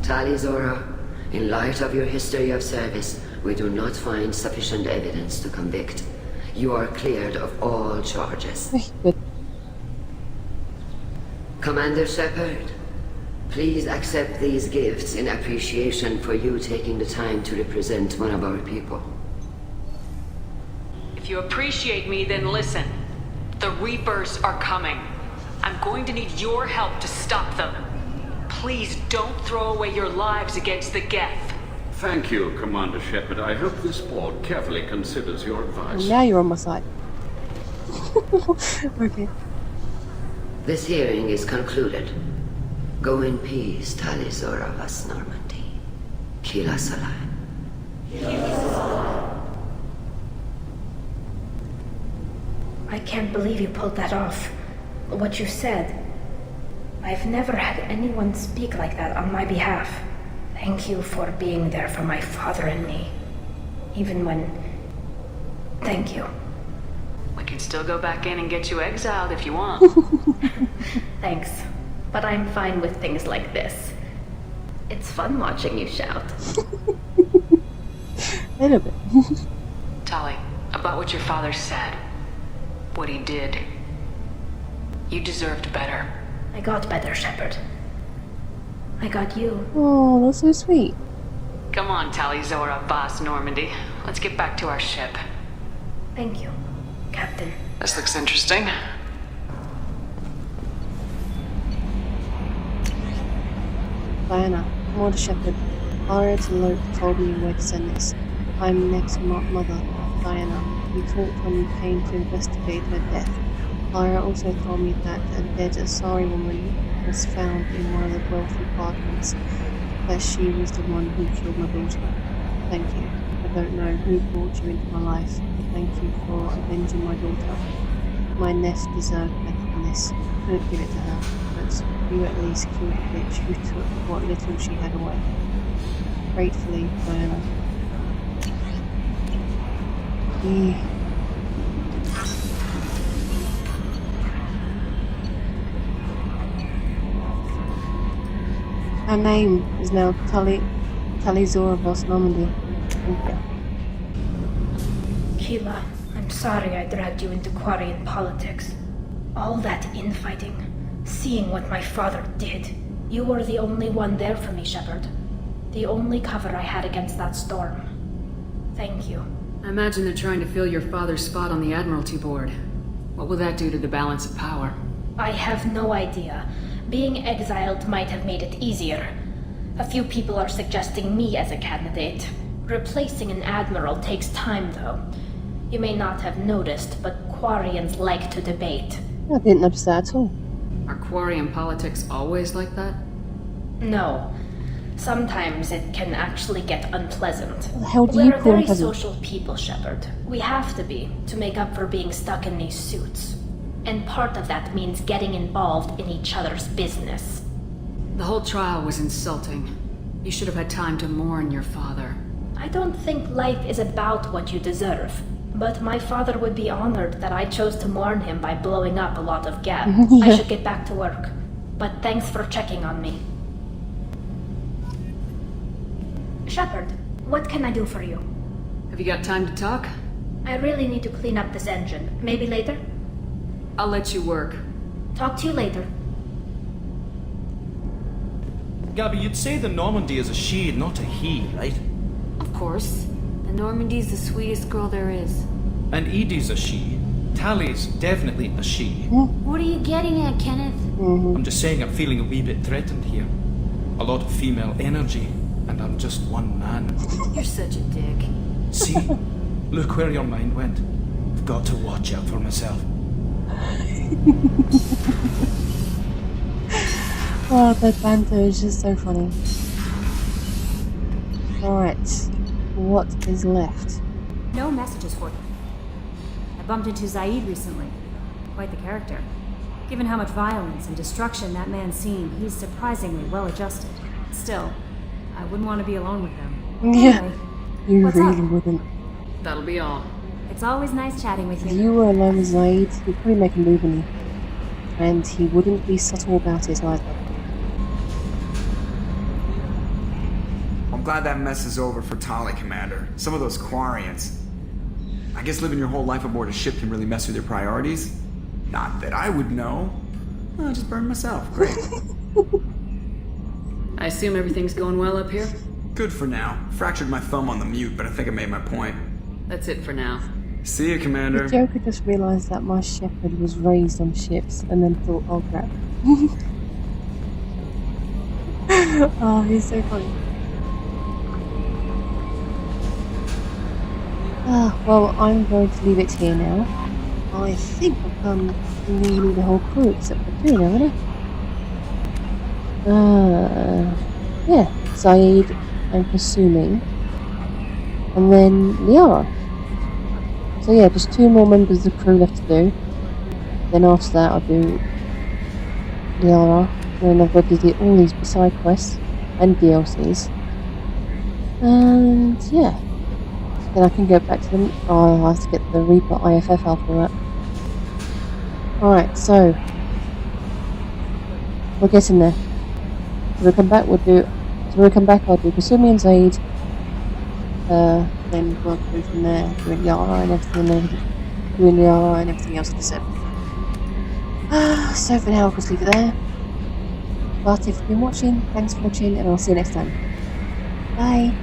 Tali Zora, in light of your history of service, we do not find sufficient evidence to convict. You are cleared of all charges. Commander Shepard, please accept these gifts in appreciation for you taking the time to represent one of our people. If you appreciate me, then listen. The Reapers are coming. I'm going to need your help to stop them. Please don't throw away your lives against the Geth. Thank you, Commander Shepard. I hope this board carefully considers your advice. Now you're on my side. Okay. This hearing is concluded. Go in peace, Tali Zora Vas Normandy. Kila Salam. I can't believe you pulled that off. What you said. I've never had anyone speak like that on my behalf. Thank you for being there for my father and me. Even when... Thank you. We can still go back in and get you exiled if you want. Thanks. But I'm fine with things like this. It's fun watching you shout. A little bit. Tali, about what your father said. What he did. You deserved better. I got better, Shepard. I got you. Oh, that's so sweet. Come on, Tali Zora, Boss Normandy. Let's get back to our ship. Thank you, Captain. This looks interesting. Diana, Commander Shepard. Aria to Loke told me where to send this. I'm next mother, Diana. We talked when we came to investigate her death. Lyra also told me that a dead Asari woman was found in one of the wealthy apartments, that she was the one who killed my daughter. Thank you. I don't know who brought you into my life, but thank you for avenging my daughter. My nest deserved better than this. I couldn't give it to her, but you at least killed the bitch who took what little she had away. Gratefully, Diana. Her name is now Tali Zora Vas Normandy. Thank you. Keela, I'm sorry I dragged you into Quarian politics. All that infighting, seeing what my father did. You were the only one there for me, Shepard. The only cover I had against that storm. Thank you. I imagine they're trying to fill your father's spot on the Admiralty Board. What will that do to the balance of power? I have no idea. Being exiled might have made it easier. A few people are suggesting me as a candidate. Replacing an admiral takes time, though. You may not have noticed, but Quarians like to debate. I didn't notice that at all. Are Quarian politics always like that? No. Sometimes it can actually get unpleasant. What the hell do you We're a call very unpleasant? social people, Shepard. We have to be, to make up for being stuck in these suits. And part of that means getting involved in each other's business. The whole trial was insulting. You should have had time to mourn your father. I don't think life is about what you deserve. But my father would be honored that I chose to mourn him by blowing up a lot of Geth. Yeah. I should get back to work. But thanks for checking on me. Shepard, what can I do for you? Have you got time to talk? I really need to clean up this engine. Maybe later? I'll let you work. Talk to you later. Gabby, you'd say the Normandy is a she, not a he, right? Of course. The Normandy's the sweetest girl there is. And Edie's a she. Tally's definitely a she. What are you getting at, Kenneth? I'm just saying I'm feeling a wee bit threatened here. A lot of female energy, and I'm just one man. You're such a dick. See? Look where your mind went. I've got to watch out for myself. Oh, the banter is just so funny. Alright, what is left? No messages for them. I bumped into Zaid recently. Quite the character. Given how much violence and destruction that man's seen, he's surprisingly well adjusted. Still, I wouldn't want to be alone with him. Yeah, Anyway, you what's really up? wouldn't. That'll be all. It's always nice chatting with If you. you were alone with Zaid, he'd probably make a move on you. And he wouldn't be subtle about it either. I'm glad that mess is over for Tali, Commander. Some of those Quarians. I guess living your whole life aboard a ship can really mess with your priorities. Not that I would know. I just burned myself. Great. I assume everything's going well up here? Good for now. Fractured my thumb on the mute, but I think I made my point. That's it for now. See you, Commander. The Joker just realised that my shepherd was raised on ships and then thought, oh crap. Oh, he's so funny. Well, I'm going to leave it here now. I think I've done nearly the whole crew except for 2 now, haven't I? Yeah, Zaid and Kasumi. And then Liara. So yeah, just 2 more members of the crew left to do. Then after that I'll do Liara. And then I've got to do all these side quests and DLCs. And yeah. Then I can go back to them. Oh, I'll have to get the Reaper IFF after that. Alright, so we're getting there. So we'll come back, I'll do Kasumi and Zaid. Then we'll go from there, doing Yara and everything else I said. So for now I'll just leave it there. But if you've been watching, thanks for watching and I'll see you next time. Bye!